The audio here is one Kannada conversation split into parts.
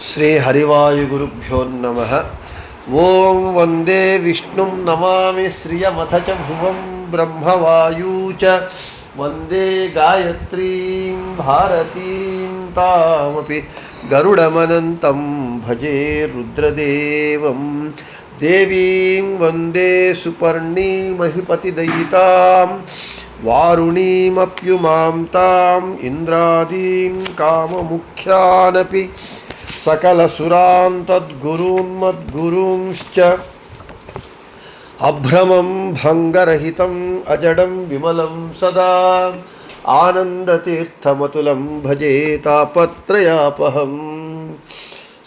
ಶ್ರೀ ಹರಿವಾಯುಗುರುಭ್ಯೋ ನಮಃ. ಓಂ ವಂದೇ ವಿಷ್ಣುಂ ನಮಾಮಿ ಶ್ರಿಯಮಥ ಚ ಭುವಂ ಬ್ರಹ್ಮವಾಯೂ ಚ ವಂದೇ ಗಾಯತ್ರೀಂ ಭಾರತೀಂ ತಾಮಪಿ ಗರುಡಮನಂತಂ ಭಜೆ ರುದ್ರದೇವಂ ದೇವೀಂ ವಂದೇ ಸುಪರ್ಣೀಮಹಿಪತಿದಯಿತಾಂ ವಾರುಣೀಮಪ್ಯುಮಾಂ ತಾಂ ಇಂದ್ರಾದೀನ್ ಕಾಮಮುಖ್ಯಾನಪಿ ಸಕಲಸುರಾನ್ ತದ್ಗುರೂನ್ಮದ್ಗುರೂಂಶ್ಚ ಅಭ್ರಮಂ ಭಂಗರಹಿತಂ ಅಜಡಂ ವಿಮಲಂ ಸದಾ ಆನಂದತೀರ್ಥಮತುಲಂ ಭಜೆ ತಾಪತ್ರಯಾಪಹಂ.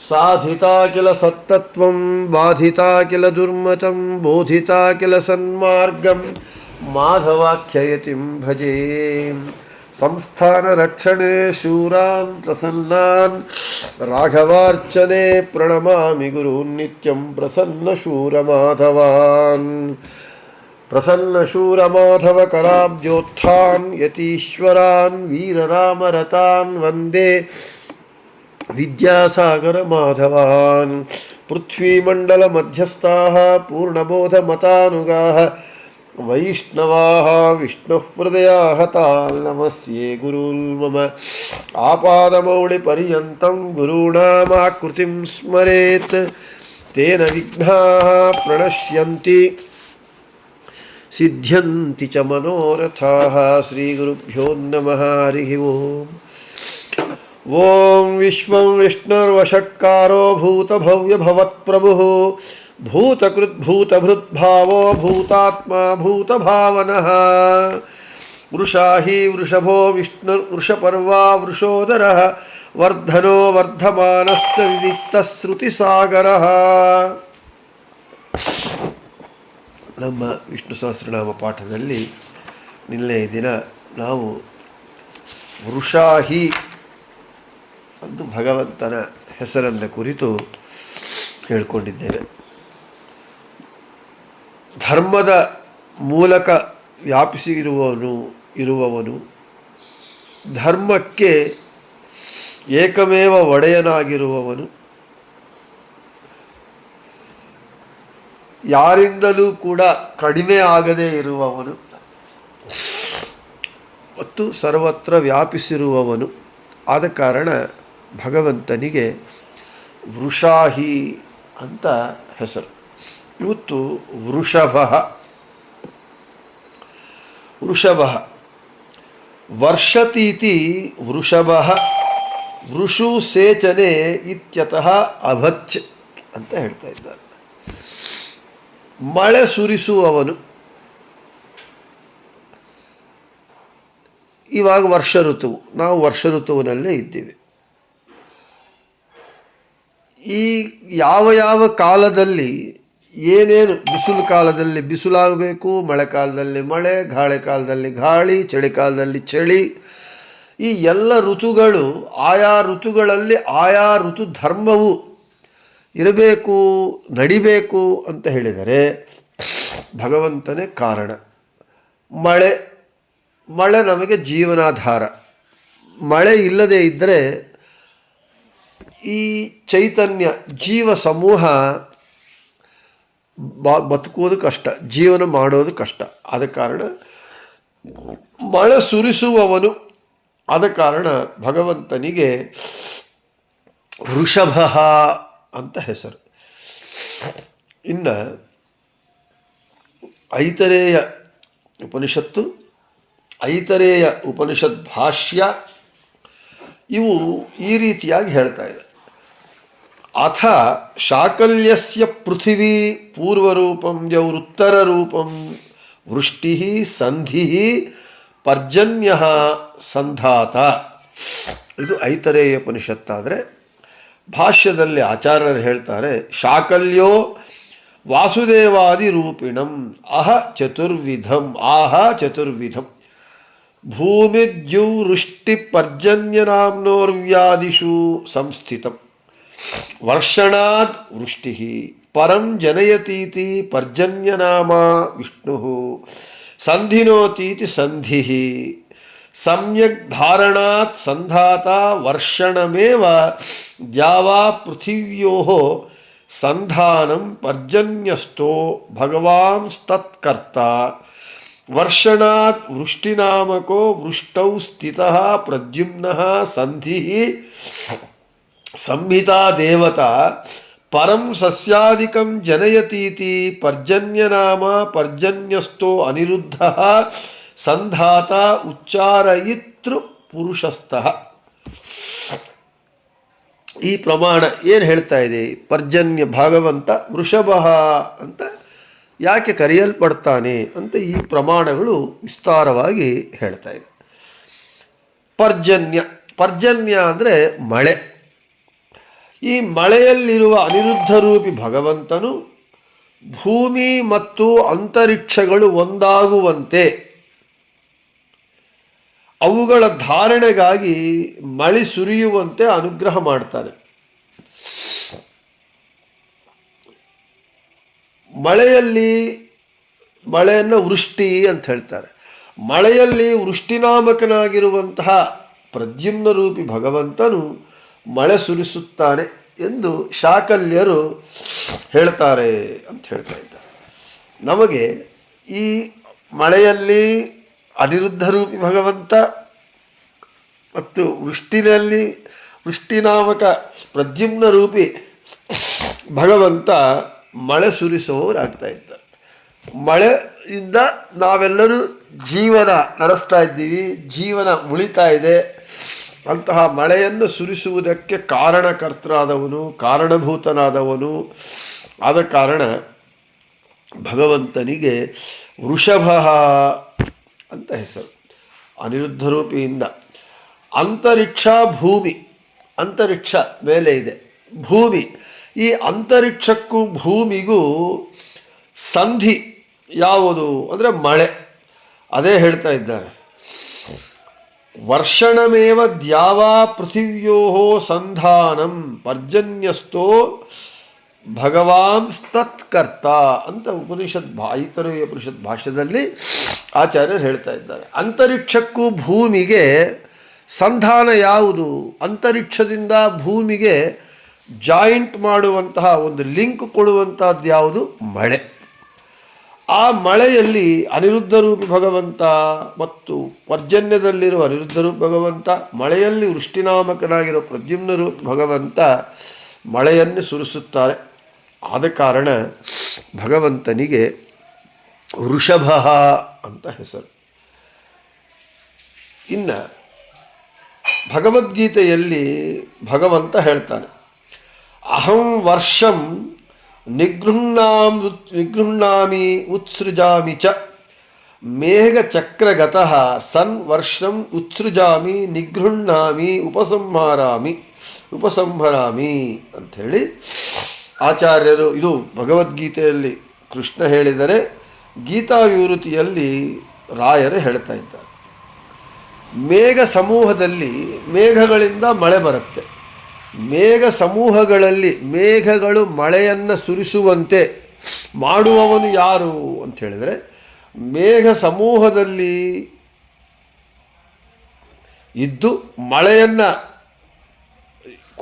ಸಾಧಿತಾ ಕಿಲ ಸತ್ತತ್ವಂ ಬಾಧಿತಾ ಕಿಲ ದುರ್ಮತಂ ಬೋಧಿತಾ ಕಿಲ ಸನ್ಮಾರ್ಗಂ ಮಾಧವಾಖ್ಯಯತಿಂ ಭಜೆ. ಸಂಸ್ಥಾನ ರಕ್ಷಣೆ ಶೂರಾನ್ ಪ್ರಸನ್ನಾನ್ ರಾಘವಾರ್ಚನೆ ಪ್ರಣಮಾಮಿ ಗುರೂನ್ ನಿತ್ಯಂ ಪ್ರಸನ್ನ ಶೂರ ಮಾಧವಾನ್. ಪ್ರಸನ್ನ ಶೂರ ಮಾಧವ ಕರಾಬ್ಜೋತ್ಥಾನ್ ಯತೀಶ್ವರಾನ್ ವೀರರಾಮರತಾನ್ ವಂದೇ ವಿದ್ಯಾಸಾಗರ ಮಾಧವಾನ್. ಪೃಥ್ವೀಮಂಡಲ ಮಧ್ಯಸ್ಥಾಃ ಪೂರ್ಣಬೋಧ ಮತಾನುಗಾಃ ವೈಷ್ಣವಾಃ ವಿಷ್ಣುಹೃದಯಾಃ ತಾನ್ ನಮಸ್ಯೆ ಗುರುನ್ ಮಮ. ಆಪಾದಮೌಳಿ ಪರ್ಯಂತಂ ಗುರುಣಾಮಾಕೃತಿಂ ಸ್ಮರೇತ್ ತೇನ ವಿಘ್ನಾಃ ಪ್ರಣಶ್ಯಂತಿ ಸಿದ್ಧ್ಯಂತಿ ಚ ಮನೋರಥಾಃ. ಶ್ರೀ ಗುರುಭ್ಯೋ ನಮಃ. ಹರಿ ಓಂ. ಓಂ ವಿಶ್ವಂ ವಿಷ್ಣುರ್ವಷಟ್ಕಾರೋ ಭೂತಭವ್ಯ ಭವತ್ಪ್ರಭುಃ ಭೂತಕೃದ್ಭೂತಭೃದ್ಭಾವೋ ಭೂತಾತ್ಮ ಭೂತಭಾವನಃ. ವೃಷಾಹಿ ವೃಷಭೋ ವಿಷ್ಣುರ್ವೃಷಪರ್ವಾ ವೃಷೋದರಃ ವರ್ಧನೋ ವರ್ಧಮಾನಶ್ಚ ವಿವಿಕ್ತಶ್ರುತಿಸಾಗರಃ. ನಮ್ಮ ವಿಷ್ಣು ಸಹಸ್ರನಾಮ ಪಾಠದಲ್ಲಿ ನಿನ್ನೆ ದಿನ ನಾವು ವೃಷಾಹಿ ಎಂದು ಭಗವಂತನ ಹೆಸರನ್ನು ಕುರಿತು ಹೇಳಿಕೊಂಡಿದ್ದೇವೆ. ಧರ್ಮದ ಮೂಲಕ ಇರುವವನು ಧರ್ಮಕ್ಕೆ ಏಕಮೇವ ಒಡೆಯನಾಗಿರುವವನು, ಯಾರಿಂದಲೂ ಕೂಡ ಕಡಿಮೆ ಆಗದೇ ಇರುವವನು ಮತ್ತು ಸರ್ವತ್ರ ವ್ಯಾಪಿಸಿರುವವನು. ಆದ ಕಾರಣ ಭಗವಂತನಿಗೆ ವೃಷಾಹಿ ಅಂತ ಹೆಸರು. ಇವತ್ತು ವೃಷಭ ವರ್ಷತೀತಿ ವೃಷಭ ವೃಷು ಸೇಚನೆ ಇತ್ಯತಃ ಅಭಚ್ ಅಂತ ಹೇಳ್ತಾ ಇದ್ದಾರೆ. ಮಳೆ ಸುರಿಸುವವನು. ಇವಾಗ ವರ್ಷ ಋತುವು, ನಾವು ವರ್ಷ ಋತುವಿನಲ್ಲೇ ಇದ್ದೀವಿ. ಈ ಯಾವ ಕಾಲದಲ್ಲಿ ಏನೇನು, ಬಿಸಿಲು ಕಾಲದಲ್ಲಿ ಬಿಸಿಲಾಗಬೇಕು, ಮಳೆಕಾಲದಲ್ಲಿ ಮಳೆ, ಗಾಳಿ ಕಾಲದಲ್ಲಿ ಗಾಳಿ, ಚಳಿಕಾಲದಲ್ಲಿ ಚಳಿ, ಈ ಎಲ್ಲ ಋತುಗಳು ಆಯಾ ಋತುಗಳಲ್ಲಿ ಆಯಾ ಋತು ಧರ್ಮವು ಇರಬೇಕು, ನಡಿಬೇಕು ಅಂತ ಹೇಳಿದರೆ ಭಗವಂತನೇ ಕಾರಣ. ಮಳೆ ನಮಗೆ ಜೀವನಾಧಾರ. ಮಳೆ ಇಲ್ಲದೆ ಇದ್ದರೆ ಈ ಚೈತನ್ಯ ಜೀವ ಸಮೂಹ ಬದುಕುವುದು ಕಷ್ಟ, ಜೀವನ ಮಾಡೋದು ಕಷ್ಟ. ಆದ ಕಾರಣ ಮಳೆ ಸುರಿಸುವವನು. ಆದ ಕಾರಣ ಭಗವಂತನಿಗೆ ವೃಷಭ ಅಂತ ಹೆಸರು. ಇನ್ನು ಐತರೇಯ ಉಪನಿಷತ್ತು, ಐತರೇಯ ಉಪನಿಷತ್ ಭಾಷ್ಯ ಇವು ಈ ರೀತಿಯಾಗಿ ಹೇಳ್ತಾ ಇದೆ. ಅಥ ಶಾಕಲ್ಯಸ್ಯ ಪೃಥಿವೀ ಪೂರ್ವರೂಪಂ ಜೌರುತ್ತರ ರೂಪಂ ವೃಷ್ಟಿ ಸಂಧಿ ಪರ್ಜನ್ಯ ಸಂಧಾತ. ಇದು ಐತರೇಯ ಉಪನಿಷತ್ತಾದರೆ ಭಾಷ್ಯದಲ್ಲಿ ಆಚಾರ್ಯರು ಹೇಳ್ತಾರೆ, ಶಾಕಲ್ಯೋ ವಾಸುದೇವಾದಿ ರೂಪಿಣಂ ಆಹ ಚತುರ್ವಿಧಂ ಭೂಮಿದ್ಯುವೃಷ್ಟಿ ಪರ್ಜನ್ಯನಾಮ್ನೋರ್ವ್ಯಾದಿಷು ಸಂಸ್ಥಿತಂ ವರ್ಷಣಾತ್ ವೃಷ್ಟಿ ಪರಂ ಜನಯತೀತಿ ಪರ್ಜನ್ಯನಾಮ ವಿಷ್ಣು ಸಂಧಿನೋತೀತಿ ಸಂಧಿ ಸಮ್ಯಕ್ ಧಾರಣಾತ್ ಸಂಧಾತ ವರ್ಷಣಮೇವ ದ್ಯಾವಾ ಪೃಥಿವ್ಯೋಃ ಸಂಧಾನಂ ಪರ್ಜನ್ಯಸ್ಥೋ ಭಗವಾಂಸ್ತತ್ಕರ್ತ ವರ್ಷಣಾತ್ ವೃಷ್ಟಿನಾಮಕೋ ವೃಷ್ಟೌ ಸ್ಥಿತಃ ಪ್ರದ್ಯುಮ್ನಃ ಸಂಧಿಃ ಸಂಹಿತಾ ದೇವತಾ ಪರಂ ಸಸ್ಯಾದಿಕಂ ಜನಯತೀತಿ ಪರ್ಜನ್ಯನಾಮ ಪರ್ಜನ್ಯಸ್ಥೋ ಅನಿರುದ್ಧಃ ಸಂಧಾತ ಉಚ್ಚಾರಯಿತೃ ಪುರುಷಸ್ಥಃ. ಈ ಪ್ರಮಾಣ ಏನು ಹೇಳ್ತಾ ಇದೆ? ಪರ್ಜನ್ಯ ಭಗವಂತ ವೃಷಭ ಅಂತ ಯಾಕೆ ಕರೆಯಲ್ಪಡ್ತಾನೆ ಅಂತ ಈ ಪ್ರಮಾಣಗಳು ವಿಸ್ತಾರವಾಗಿ ಹೇಳ್ತಾ ಇದೆ. ಪರ್ಜನ್ಯ, ಪರ್ಜನ್ಯ ಅಂದರೆ ಮಳೆ. ಈ ಮಳೆಯಲ್ಲಿರುವ ಅನಿರುದ್ಧ ರೂಪಿ ಭಗವಂತನು ಭೂಮಿ ಮತ್ತು ಅಂತರಿಕ್ಷಗಳು ಒಂದಾಗುವಂತೆ ಅವುಗಳ ಧಾರಣೆಗಾಗಿ ಮಳೆ ಸುರಿಯುವಂತೆ ಅನುಗ್ರಹ ಮಾಡ್ತಾನೆ. ಮಳೆಯನ್ನು ವೃಷ್ಟಿ ಅಂತ ಹೇಳ್ತಾರೆ. ಮಳೆಯಲ್ಲಿ ವೃಷ್ಟಿನಾಮಕನಾಗಿರುವಂತಹ ಪ್ರದ್ಯುಮ್ನ ರೂಪಿ ಭಗವಂತನು ಮಳೆ ಸುರಿಸುತ್ತಾನೆ ಎಂದು ಶಾಕಲ್ಯರು ಹೇಳ್ತಾರೆ ಅಂತ ಹೇಳ್ತಾ ಇದ್ದಾರೆ. ನಮಗೆ ಈ ಮಳೆಯಲ್ಲಿ ಅನಿರುದ್ಧ ರೂಪಿ ಭಗವಂತ ಮತ್ತು ವೃಷ್ಟಿನಾಮಕ ಪ್ರದ್ಯುಮ್ನ ರೂಪಿ ಭಗವಂತ ಮಳೆ ಸುರಿಸುವವರಾಗ್ತಾ ಇದ್ದಾರೆ. ಮಳೆಯಿಂದ ನಾವೆಲ್ಲರೂ ಜೀವನ ನಡೆಸ್ತಾ ಇದ್ದೀವಿ, ಜೀವನ ಉಳಿತಾ ಇದೆ. ಅಂತಹ ಮಳೆಯನ್ನು ಸುರಿಸುವುದಕ್ಕೆ ಕಾರಣಕರ್ತರಾದವನು, ಕಾರಣಭೂತನಾದವನು ಆದ ಕಾರಣ ಭಗವಂತನಿಗೆ ವೃಷಭ ಅಂತ ಹೆಸರು. ಅನಿರುದ್ಧ ರೂಪಿಯಿಂದ ಅಂತರಿಕ್ಷ ಭೂಮಿ, ಅಂತರಿಕ್ಷ ಮೇಲೆ ಇದೆ, ಭೂಮಿ. ಈ ಅಂತರಿಕ್ಷಕ್ಕೂ ಭೂಮಿಗೂ ಸಂಧಿ ಯಾವುದು ಅಂದರೆ ಮಳೆ. ಅದೇ ಹೇಳ್ತಾ ಇದ್ದಾರೆ. ವರ್ಷಣಮೇವ ದ್ಯಾವಾ ಪೃಥಿವ್ಯೋಃ ಸಂಧಾನಂ ಪರ್ಜನ್ಯಸ್ಥೋ ಭಗವಾಂಸ್ತತ್ಕರ್ತ ಅಂತ ಐತರೇಯ ಉಪನಿಷತ್ ಭಾಷ್ಯದಲ್ಲಿ ಆಚಾರ್ಯರು ಹೇಳ್ತಾ ಇದ್ದಾರೆ. ಅಂತರಿಕ್ಷಕ್ಕೂ ಭೂಮಿಗೆ ಸಂಧಾನ ಯಾವುದು? ಅಂತರಿಕ್ಷದಿಂದ ಭೂಮಿಗೆ ಜಾಯಿಂಟ್ ಮಾಡುವಂತಹ ಒಂದು ಲಿಂಕ್ ಕೊಡುವಂತಹದ್ದು ಯಾವುದು? ಮಳೆ. ಆ ಮಳೆಯಲ್ಲಿ ಅನಿರುದ್ಧ ರೂಪಿ ಭಗವಂತ ಮತ್ತು ಪರ್ಜನ್ಯದಲ್ಲಿರುವ ಅನಿರುದ್ಧ ರೂಪಿ ಭಗವಂತ, ಮಳೆಯಲ್ಲಿ ವೃಷ್ಟಿನಾಮಕನಾಗಿರೋ ಪ್ರದ್ಯುಮ್ನ ರೂಪಿ ಭಗವಂತ ಮಳೆಯನ್ನು ಸುರಿಸುತ್ತಾರೆ. ಆದ ಕಾರಣ ಭಗವಂತನಿಗೆ ವೃಷಭ ಅಂತ ಹೆಸರು. ಇನ್ನು ಭಗವದ್ಗೀತೆಯಲ್ಲಿ ಭಗವಂತ ಹೇಳ್ತಾನೆ, ಅಹಂ ವರ್ಷಂ ನಿಗೃಹ್ಣಾಮಿ ಉತ್ಸೃಜಾಮಿ ಚ ಮೇಘಚಕ್ರಗತಃ ಸನ್ ವರ್ಷಂ ಉತ್ಸೃಜಾಮಿ ನಿಗೃಹ್ಣಾಮಿ ಉಪಸಂಹರಾಮಿ ಅಂಥೇಳಿ ಆಚಾರ್ಯರು, ಇದು ಭಗವದ್ಗೀತೆಯಲ್ಲಿ ಕೃಷ್ಣ ಹೇಳಿದರೆ, ಗೀತಾವಿವೃತಿಯಲ್ಲಿ ರಾಯರು ಹೇಳ್ತಾ ಇದ್ದಾರೆ. ಮೇಘ ಸಮೂಹದಲ್ಲಿ ಮೇಘಗಳಿಂದ ಮಳೆ ಬರುತ್ತೆ. ಮೇಘ ಸಮೂಹಗಳಲ್ಲಿ ಮೇಘಗಳು ಮಳೆಯನ್ನು ಸುರಿಸುವಂತೆ ಮಾಡುವವನು ಯಾರು ಅಂತ ಹೇಳಿದರೆ, ಮೇಘ ಸಮೂಹದಲ್ಲಿ ಇದ್ದು ಮಳೆಯನ್ನು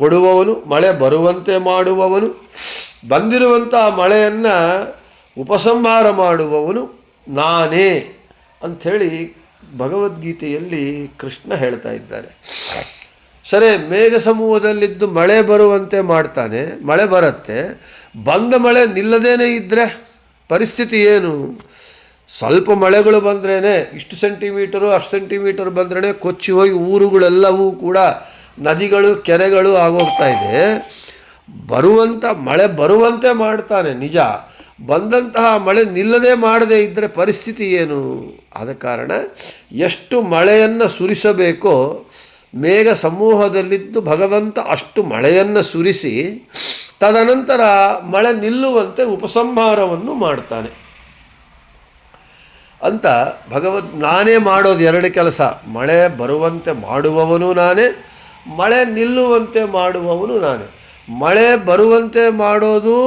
ಕೊಡುವವನು, ಮಳೆ ಬರುವಂತೆ ಮಾಡುವವನು, ಬಂದಿರುವಂಥ ಮಳೆಯನ್ನು ಉಪಸಂಹಾರ ಮಾಡುವವನು ನಾನೇ ಅಂಥೇಳಿ ಭಗವದ್ಗೀತೆಯಲ್ಲಿ ಕೃಷ್ಣ ಹೇಳ್ತಾ ಇದ್ದಾನೆ. ಸರಿ, ಮೇಘ ಸಮೂಹದಲ್ಲಿದ್ದು ಮಳೆ ಬರುವಂತೆ ಮಾಡ್ತಾನೆ, ಮಳೆ ಬರುತ್ತೆ. ಬಂದ ಮಳೆ ನಿಲ್ಲದೇನೆ ಇದ್ದರೆ ಪರಿಸ್ಥಿತಿ ಏನು? ಸ್ವಲ್ಪ ಮಳೆಗಳು ಬಂದ್ರೇ, ಇಷ್ಟು ಸೆಂಟಿಮೀಟರು ಅಷ್ಟು ಸೆಂಟಿಮೀಟರ್ ಬಂದ್ರೇ ಕೊಚ್ಚಿ ಹೋಗಿ ಊರುಗಳೆಲ್ಲವೂ ಕೂಡ ನದಿಗಳು ಕೆರೆಗಳು ಆಗೋಗ್ತಾ ಇದೆ. ಮಳೆ ಬರುವಂತೆ ಮಾಡ್ತಾನೆ ನಿಜ, ಬಂದಂತಹ ಮಳೆ ನಿಲ್ಲದೆ ಮಾಡದೇ ಇದ್ದರೆ ಪರಿಸ್ಥಿತಿ ಏನು? ಆದ ಕಾರಣ ಎಷ್ಟು ಮಳೆಯನ್ನು ಸುರಿಸಬೇಕೋ ಮೇಘ ಸಮೂಹದಲ್ಲಿದ್ದು ಭಗವಂತ ಅಷ್ಟು ಮಳೆಯನ್ನು ಸುರಿಸಿ ತದನಂತರ ಮಳೆ ನಿಲ್ಲುವಂತೆ ಉಪಸಂಹಾರವನ್ನು ಮಾಡ್ತಾನೆ ಅಂತ ನಾನೇ ಮಾಡೋದು ಎರಡು ಕೆಲಸ. ಮಳೆ ಬರುವಂತೆ ಮಾಡುವವನು ನಾನೇ, ಮಳೆ ನಿಲ್ಲುವಂತೆ ಮಾಡುವವನು ನಾನೇ. ಮಳೆ ಬರುವಂತೆ ಮಾಡೋದು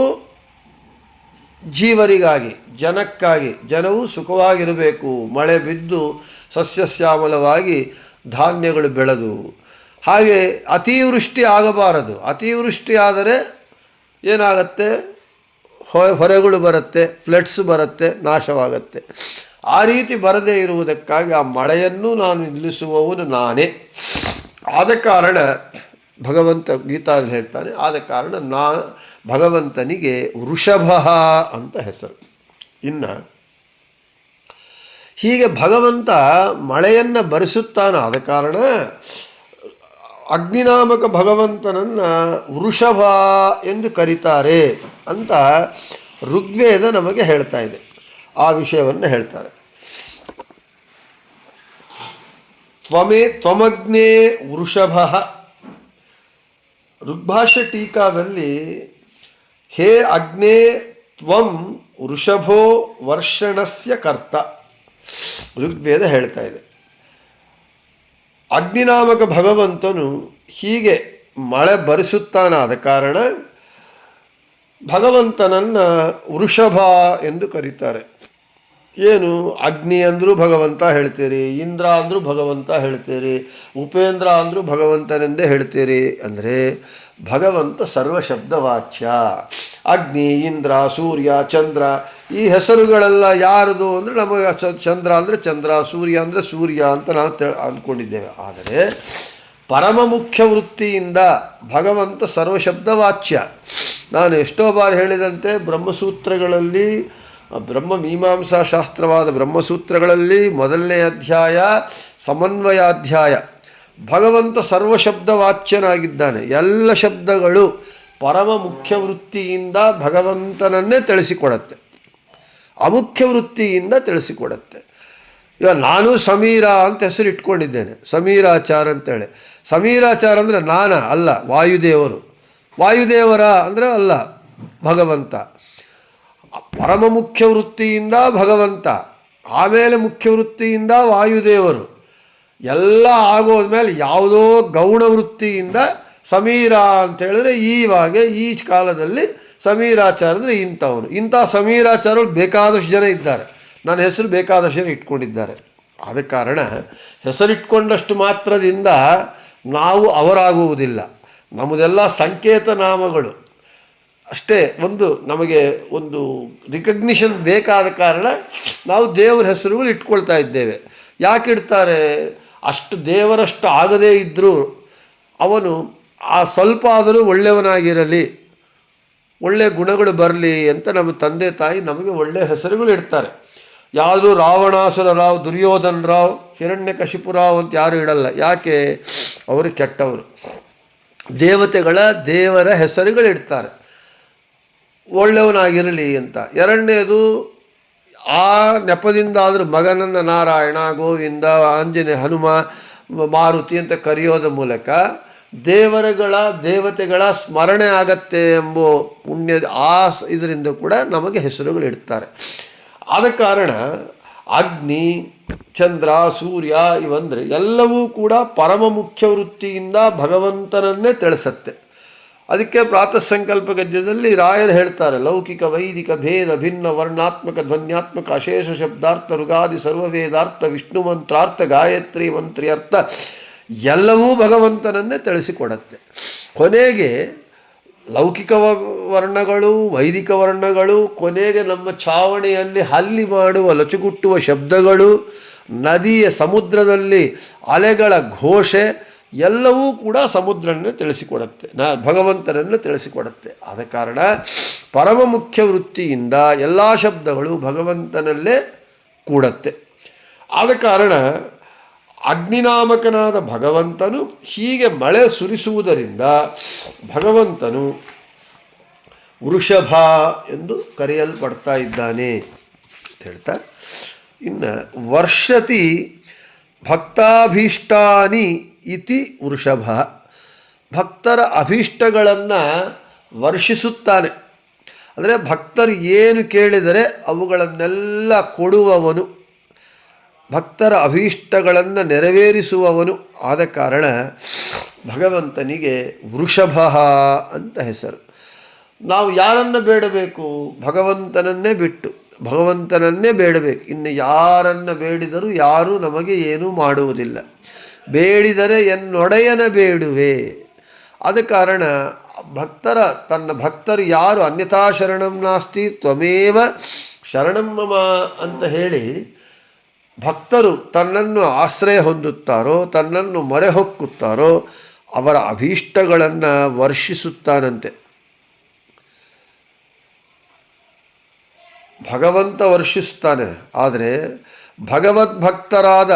ಜೀವರಿಗಾಗಿ, ಜನಕ್ಕಾಗಿ, ಜನವು ಸುಖವಾಗಿರಬೇಕು, ಮಳೆ ಬಿದ್ದು ಸಸ್ಯಶ್ಯಾಮಲವಾಗಿ ಧಾನ್ಯಗಳು ಬೆಳೆದು. ಹಾಗೆ ಅತಿವೃಷ್ಟಿ ಆಗಬಾರದು. ಅತಿವೃಷ್ಟಿ ಆದರೆ ಏನಾಗತ್ತೆ? ಹೊರೆಗಳು ಬರುತ್ತೆ, ಫ್ಲಡ್ಸ್ ಬರುತ್ತೆ, ನಾಶವಾಗತ್ತೆ. ಆ ರೀತಿ ಬರದೇ ಇರುವುದಕ್ಕಾಗಿ ಆ ಮಳೆಯನ್ನು ನಾನು ನಿಲ್ಲಿಸುವವನು ನಾನೇ. ಆದ ಕಾರಣ ಭಗವಂತ ಗೀತಾದಲ್ಲಿ ಹೇಳ್ತಾನೆ, ಆದ ಕಾರಣ ಭಗವಂತನಿಗೆ ವೃಷಭ ಅಂತ ಹೆಸರು. ಇನ್ನು ಹೀಗೆ ಭಗವಂತ ಮಳೆಯನ್ನು ಬರಿಸುತ್ತಾನೆ. ಆದ ಕಾರಣ ಅಗ್ನಿನಾಮಕ ಭಗವಂತನನ್ನು ವೃಷಭ ಎಂದು ಕರೀತಾರೆ ಅಂತ ಋಗ್ವೇದ ನಮಗೆ ಹೇಳ್ತಾ ಇದೆ. ಆ ವಿಷಯವನ್ನು ಹೇಳ್ತಾರೆ. ತ್ವಮಗ್ನೇ ವೃಷಭ. ಋಗ್ಭಾಷ್ಯ ಟೀಕಾದಲ್ಲಿ ಹೇ ಅಗ್ನೇ ತ್ವಂ ವೃಷಭೋ ವರ್ಷಣಸ್ಯ ಕರ್ತ ಋಗ್ವೇದ ಹೇಳ್ತಾ ಇದೆ. ಅಗ್ನಿನಾಮಕ ಭಗವಂತನು ಹೀಗೆ ಮಳೆ ಬರಿಸುತ್ತಾನಾದ ಕಾರಣ ಭಗವಂತನನ್ನು ವೃಷಭ ಎಂದು ಕರೀತಾರೆ. ಏನು ಅಗ್ನಿ ಅಂದರೂ ಭಗವಂತ ಹೇಳ್ತೀರಿ, ಇಂದ್ರ ಅಂದರೂ ಭಗವಂತ ಹೇಳ್ತೀರಿ, ಉಪೇಂದ್ರ ಅಂದರೂ ಭಗವಂತನೆಂದೇ ಹೇಳ್ತೀರಿ. ಅಂದರೆ ಭಗವಂತ ಸರ್ವಶಬ್ದವಾಚ್ಯ. ಅಗ್ನಿ, ಇಂದ್ರ, ಸೂರ್ಯ, ಚಂದ್ರ ಈ ಹೆಸರುಗಳೆಲ್ಲ ಯಾರದು ಅಂದರೆ ನಮಗೆ ಚಂದ್ರ ಅಂದರೆ ಚಂದ್ರ, ಸೂರ್ಯ ಅಂದರೆ ಸೂರ್ಯ ಅಂತ ನಾವು ಅಂದ್ಕೊಂಡಿದ್ದೇವೆ. ಆದರೆ ಪರಮ ಮುಖ್ಯ ವೃತ್ತಿಯಿಂದ ಭಗವಂತ ಸರ್ವಶಬ್ದವಾಚ್ಯ. ನಾನು ಎಷ್ಟೋ ಬಾರಿ ಹೇಳಿದಂತೆ ಬ್ರಹ್ಮಸೂತ್ರಗಳಲ್ಲಿ, ಬ್ರಹ್ಮಮೀಮಾಂಸಾ ಶಾಸ್ತ್ರವಾದ ಬ್ರಹ್ಮಸೂತ್ರಗಳಲ್ಲಿ ಮೊದಲನೇ ಅಧ್ಯಾಯ ಸಮನ್ವಯಾಧ್ಯಾಯ. ಭಗವಂತ ಸರ್ವಶಬ್ದವಾಚ್ಯನಾಗಿದ್ದಾನೆ. ಎಲ್ಲ ಶಬ್ದಗಳು ಪರಮ ಮುಖ್ಯ ವೃತ್ತಿಯಿಂದ ಭಗವಂತನನ್ನೇ ತಿಳಿಸಿಕೊಡತ್ತೆ, ಅಮುಖ್ಯ ವೃತ್ತಿಯಿಂದ ತಿಳಿಸಿಕೊಡತ್ತೆ. ಇವಾಗ ನಾನು ಸಮೀರ ಅಂತ ಹೆಸರು ಇಟ್ಕೊಂಡಿದ್ದೇನೆ, ಸಮೀರಾಚಾರ ಅಂತೇಳಿ. ಸಮೀರಾಚಾರ ಅಂದರೆ ನಾನ ಅಲ್ಲ, ವಾಯುದೇವರು. ವಾಯುದೇವರ ಅಂದರೆ ಅಲ್ಲ, ಭಗವಂತ. ಪರಮ ಮುಖ್ಯ ವೃತ್ತಿಯಿಂದ ಭಗವಂತ, ಆಮೇಲೆ ಮುಖ್ಯ ವೃತ್ತಿಯಿಂದ ವಾಯುದೇವರು. ಎಲ್ಲ ಆಗೋದ್ಮೇಲೆ ಯಾವುದೋ ಗೌಣ ವೃತ್ತಿಯಿಂದ ಸಮೀರ ಅಂತೇಳಿದ್ರೆ ಈವಾಗ ಈ ಕಾಲದಲ್ಲಿ ಸಮೀರಾಚಾರ ಅಂದರೆ ಇಂಥವನು. ಇಂಥ ಸಮೀರಾಚಾರಗಳು ಬೇಕಾದಷ್ಟು ಜನ ಇದ್ದಾರೆ. ನನ್ನ ಹೆಸರು ಬೇಕಾದಷ್ಟು ಜನ ಇಟ್ಕೊಂಡಿದ್ದಾರೆ. ಆದ ಕಾರಣ ಹೆಸರಿಟ್ಕೊಂಡಷ್ಟು ಮಾತ್ರದಿಂದ ನಾವು ಅವರಾಗುವುದಿಲ್ಲ. ನಮ್ಮದೆಲ್ಲ ಸಂಕೇತ ನಾಮಗಳು ಅಷ್ಟೇ. ನಮಗೆ ಒಂದು ರಿಕಗ್ನಿಷನ್ ಬೇಕಾದ ಕಾರಣ ನಾವು ದೇವರ ಹೆಸರುಗಳು ಇಟ್ಕೊಳ್ತಾ ಇದ್ದೇವೆ. ಯಾಕೆ ಇಡ್ತಾರೆ? ಅಷ್ಟು ದೇವರಷ್ಟು ಆಗದೇ ಇದ್ದರೂ ಅವನು ಆ ಸ್ವಲ್ಪ ಆದರೂ ಒಳ್ಳೆಯವನಾಗಿರಲಿ, ಒಳ್ಳೆಯ ಗುಣಗಳು ಬರಲಿ ಅಂತ ನಮ್ಮ ತಂದೆ ತಾಯಿ ನಮಗೆ ಒಳ್ಳೆಯ ಹೆಸರುಗಳು ಇಡ್ತಾರೆ. ಯಾರು ರಾವಣಾಸುರ ರಾವ್, ದುರ್ಯೋಧನ ರಾವ್, ಹಿರಣ್ಯಕಶಿಪುರಾವ್ ಅಂತ ಯಾರು ಇಡಲ್ಲ. ಯಾಕೆ? ಅವರು ಕೆಟ್ಟವರು. ದೇವರ ಹೆಸರುಗಳಿಡ್ತಾರೆ ಒಳ್ಳೆಯವನಾಗಿರಲಿ ಅಂತ. ಎರಡನೇದು, ಆ ನೆಪದಿಂದಾದರೂ ಮಗನನ್ನು ನಾರಾಯಣ, ಗೋವಿಂದ, ಆಂಜನೇಯ, ಹನುಮ, ಮಾರುತಿ ಅಂತ ಕರೆಯೋದ ಮೂಲಕ ದೇವತೆಗಳ ಸ್ಮರಣೆ ಆಗತ್ತೆ ಎಂಬ ಪುಣ್ಯ ಇದರಿಂದ ಕೂಡ ನಮಗೆ ಹೆಸರುಗಳು ಇಡ್ತಾರೆ. ಆದ ಕಾರಣ ಅಗ್ನಿ, ಚಂದ್ರ, ಸೂರ್ಯ ಇವಂದರೆ ಎಲ್ಲವೂ ಕೂಡ ಪರಮ ಮುಖ್ಯ ವೃತ್ತಿಯಿಂದ ಭಗವಂತನನ್ನೇ ತಿಳಿಸತ್ತೆ. ಅದಕ್ಕೆ ಪ್ರಾತಃ ಸಂಕಲ್ಪ ಗದ್ಯದಲ್ಲಿ ರಾಯರು ಹೇಳ್ತಾರೆ, ಲೌಕಿಕ ವೈದಿಕ ಭೇದ ಭಿನ್ನ ವರ್ಣಾತ್ಮಕ ಧ್ವನ್ಯಾತ್ಮಕ ಅಶೇಷ ಶಬ್ದಾರ್ಥ ಋಗಾದಿ ಸರ್ವವೇದಾರ್ಥ ವಿಷ್ಣು ಮಂತ್ರಾರ್ಥ ಗಾಯತ್ರಿ ಮಂತ್ರಿ ಅರ್ಥ ಎಲ್ಲವೂ ಭಗವಂತನನ್ನೇ ತಿಳಿಸಿಕೊಡತ್ತೆ. ಕೊನೆಗೆ ಲೌಕಿಕ ವರ್ಣಗಳು, ವೈದಿಕ ವರ್ಣಗಳು, ಕೊನೆಗೆ ನಮ್ಮ ಛಾವಣಿಯಲ್ಲಿ ಹಲ್ಲಿ ಮಾಡುವ ಲಚುಗುಟ್ಟುವ ಶಬ್ದಗಳು, ನದಿಯ ಸಮುದ್ರದಲ್ಲಿ ಅಲೆಗಳ ಘೋಷೆ ಎಲ್ಲವೂ ಕೂಡ ಸಮುದ್ರನೇ ತಿಳಿಸಿಕೊಡುತ್ತೆ, ಭಗವಂತನನ್ನು ತಿಳಿಸಿಕೊಡುತ್ತೆ. ಆದ ಕಾರಣ ಪರಮ ಮುಖ್ಯ ವೃತ್ತಿಯಿಂದ ಎಲ್ಲ ಶಬ್ದಗಳು ಭಗವಂತನಲ್ಲೇ ಕೂಡತ್ತೆ. ಆದ ಕಾರಣ ಅಗ್ನಿನಾಮಕನಾದ ಭಗವಂತನು ಹೀಗೆ ಮಳೆ ಸುರಿಸುವುದರಿಂದ ಭಗವಂತನು ವೃಷಭ ಎಂದು ಕರೆಯಲ್ಪಡ್ತಾ ಇದ್ದಾನೆ ಅಂತ ಹೇಳ್ತಾ, ಇನ್ನು ವರ್ಷತಿ ಭಕ್ತಾಭೀಷ್ಟಾನಿ ಇತಿ ವೃಷಭ. ಭಕ್ತರ ಅಭೀಷ್ಟಗಳನ್ನು ವರ್ಷಿಸುತ್ತಾನೆ. ಅಂದರೆ ಭಕ್ತರು ಏನು ಕೇಳಿದರೆ ಅವುಗಳನ್ನೆಲ್ಲ ಕೊಡುವವನು, ಭಕ್ತರ ಅಭೀಷ್ಟಗಳನ್ನು ನೆರವೇರಿಸುವವನು. ಆದ ಕಾರಣ ಭಗವಂತನಿಗೆ ವೃಷಭ ಅಂತ ಹೆಸರು. ನಾವು ಯಾರನ್ನು ಬೇಡಬೇಕು? ಭಗವಂತನನ್ನೇ ಬಿಟ್ಟು ಭಗವಂತನನ್ನೇ ಬೇಡಬೇಕು. ಇನ್ನು ಯಾರನ್ನು ಬೇಡಿದರೂ ಯಾರೂ ನಮಗೆ ಏನೂ ಮಾಡುವುದಿಲ್ಲ. ಬೇಡಿದರೆ ಎನ್ನೊಡೆಯನ ಬೇಡುವೆ. ಆದ ಕಾರಣ ತನ್ನ ಭಕ್ತರು ಯಾರು ಅನ್ಯಥಾ ಶರಣಂ ನಾಸ್ತಿ ತ್ವಮೇವ ಶರಣಂ ಮಮ ಅಂತ ಹೇಳಿ ಭಕ್ತರು ತನ್ನನ್ನು ಆಶ್ರಯ ಹೊಂದುತ್ತಾರೋ, ತನ್ನನ್ನು ಮೊರೆ ಹೊಕ್ಕುತ್ತಾರೋ ಅವರ ಅಭೀಷ್ಟಗಳನ್ನು ವರ್ಷಿಸುತ್ತಾನಂತೆ. ಭಗವಂತ ವರ್ಷಿಸ್ತಾನೆ. ಆದರೆ ಭಗವದ್ಭಕ್ತರಾದ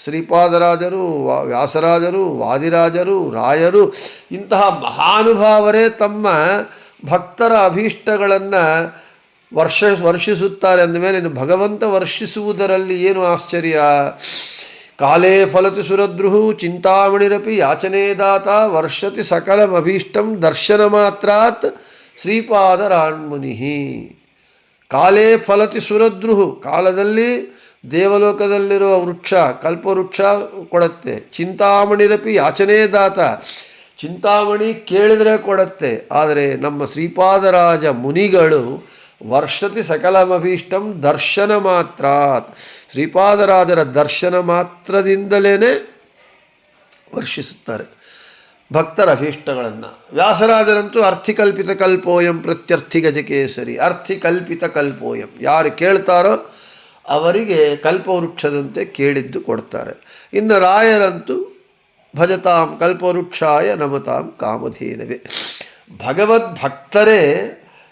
ಶ್ರೀಪಾದರಾಜರು, ವ್ಯಾಸರಾಜರು, ವಾದಿರಾಜರು, ರಾಯರು ಇಂತಹ ಮಹಾನುಭಾವರೇ ತಮ್ಮ ಭಕ್ತರ ಅಭೀಷ್ಟಗಳನ್ನು ವರ್ಷಿಸುತ್ತಾರೆ. ಅಂದಮೇಲೆ ಇನ್ನು ಭಗವಂತ ವರ್ಷಿಸುವುದರಲ್ಲಿ ಏನು ಆಶ್ಚರ್ಯ? ಕಾಲೇ ಫಲತಿ ಸುರದ್ರುಹು ಚಿಂತಾಮಣಿರಪಿ ಯಾಚನೆ ದಾತ ವರ್ಷತಿ ಸಕಲಮಭೀಷ್ಟಂ ದರ್ಶನ ಮಾತ್ರಾತ್ ಶ್ರೀಪಾದರಾಣ್ಮುನಿ. ಕಾಲೇ ಫಲತಿ ಸುರದ್ರುಹು, ಕಾಲದಲ್ಲಿ ದೇವಲೋಕದಲ್ಲಿರುವ ವೃಕ್ಷ ಕಲ್ಪವೃಕ್ಷ ಕೊಡುತ್ತೆ. ಚಿಂತಾಮಣಿರಪಿ ಯಾಚನೆ ದಾತ, ಚಿಂತಾಮಣಿ ಕೇಳಿದರೆ ಕೊಡುತ್ತೆ. ಆದರೆ ನಮ್ಮ ಶ್ರೀಪಾದರಾಜ ಮುನಿಗಳು ವರ್ಷತಿ ಸಕಲಮಭೀಷ್ಟಂ ದರ್ಶನ ಮಾತ್ರಾತ್, ಶ್ರೀಪಾದರಾಜರ ದರ್ಶನ ಮಾತ್ರದಿಂದಲೇ ವರ್ಷಿಸುತ್ತಾರೆ ಭಕ್ತರ ಅಭೀಷ್ಟಗಳನ್ನು. ವ್ಯಾಸರಾಜರಂತೂ ಅರ್ಥಿಕಲ್ಪಿತ ಕಲ್ಪೋಯಂ ಪ್ರತ್ಯರ್ಥಿ ಗಜಕೇಸರಿ. ಅರ್ಥಿಕಲ್ಪಿತ ಕಲ್ಪೋಯಂ, ಯಾರು ಕೇಳ್ತಾರೋ ಅವರಿಗೆ ಕಲ್ಪವೃಕ್ಷದಂತೆ ಕೇಳಿದ್ದು ಕೊಡ್ತಾರೆ. ಇನ್ನು ರಾಯರಂತೂ ಭಜತಾಂ ಕಲ್ಪವೃಕ್ಷಾಯ ನಮತಾಂ ಕಾಮಧೇನವೇ. ಭಗವದ್ಭಕ್ತರೇ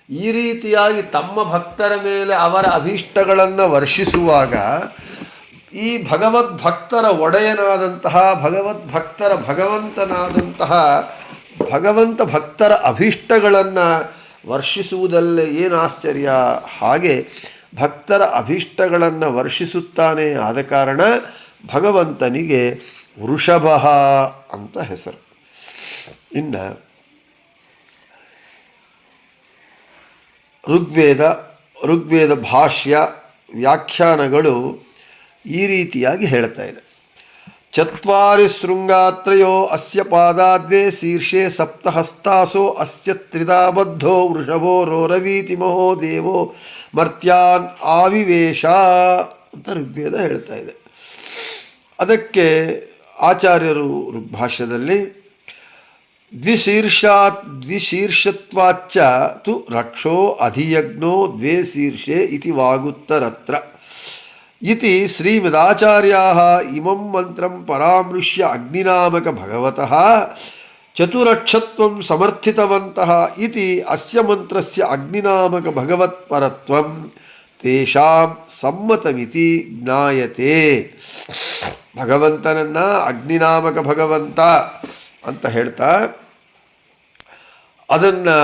ಈ ರೀತಿಯಾಗಿ ತಮ್ಮ ಭಕ್ತರ ಮೇಲೆ ಅವರ ಅಭೀಷ್ಟಗಳನ್ನು ವರ್ಷಿಸುವಾಗ ಈ ಭಗವದ್ಭಕ್ತರ ಒಡೆಯನಾದಂತಹ ಭಗವದ್ಭಕ್ತರ ಭಗವಂತನಾದಂತಹ ಭಗವಂತ ಭಕ್ತರ ಅಭೀಷ್ಟಗಳನ್ನು ವರ್ಷಿಸುವುದಲ್ಲೇ ಏನು ಆಶ್ಚರ್ಯ. ಹಾಗೆ ಭಕ್ತರ ಅಭೀಷ್ಟಗಳನ್ನು ವರ್ಷಿಸುತ್ತಾನೆ. ಆದ ಕಾರಣ ಭಗವಂತನಿಗೆ ವೃಷಭ ಅಂತ ಹೆಸರು. ಇನ್ನು ಋಗ್ವೇದ ಭಾಷ್ಯ ವ್ಯಾಖ್ಯಾನಗಳು ಈ ರೀತಿಯಾಗಿ ಹೇಳ್ತಾ ಇದೆ. ಚತ್ವಾರಿ ಶೃಂಗಾತ್ರಯೋ ಅಸ್ಯ ಪಾದಾದ್ವೇ ಶೀರ್ಷೆ ಸಪ್ತಹಸ್ತಾಸೋ ಅಸ್ಯ ತ್ರಿದಾಬದ್ಧೋ ವೃಷಭೋ ರೋರವೀತಿ ಮಹೋ ದೇವೋ ಮರ್ತ್ಯಾನ್ ಆವಿವೇಶ ಅಂತ ಋಗ್ವೇದ ಹೇಳ್ತಾ ಇದೆ. ಅದಕ್ಕೆ ಆಚಾರ್ಯರು ಋಗ್ಭಾಷ್ಯದಲ್ಲಿ ದ್ವಿಶೀರ್ಷತ್ವಾಚ್ಚ ತು ರಕ್ಷೋ ಅಧಿಯಜ್ಞೋ ದ್ವೇ ಶೀರ್ಷೆ ಇತಿ ವಾಗುತ್ತರತ್ರ ಇತಿ ಶ್ರೀಮದಾಚಾರ್ಯಾಃ ಇಮಂ ಮಂತ್ರಂ ಪರಾಮೃಶ್ಯ ಅಗ್ನಿನಾಮಕ ಭಗವತಃ ಚತುರಕ್ಷತ್ವಂ ಸಮರ್ಥಿತವಂತಃ ಇತಿ ಅಸ್ಯ ಮಂತ್ರಸ್ಯ ಅಗ್ನಿನಾಮಕ ಭಗವತ್ಪರತ್ವಂ ತೇಷಾಂ ಸಮ್ಮತಮಿತಿ ಜ್ಞಾಯತೆ. ಭಗವಂತನನ್ನು ಅಗ್ನಿನಾಮಕ ಭಗವಂತ ಅಂತ ಹೇಳ್ತಾ ಅದನ್ನು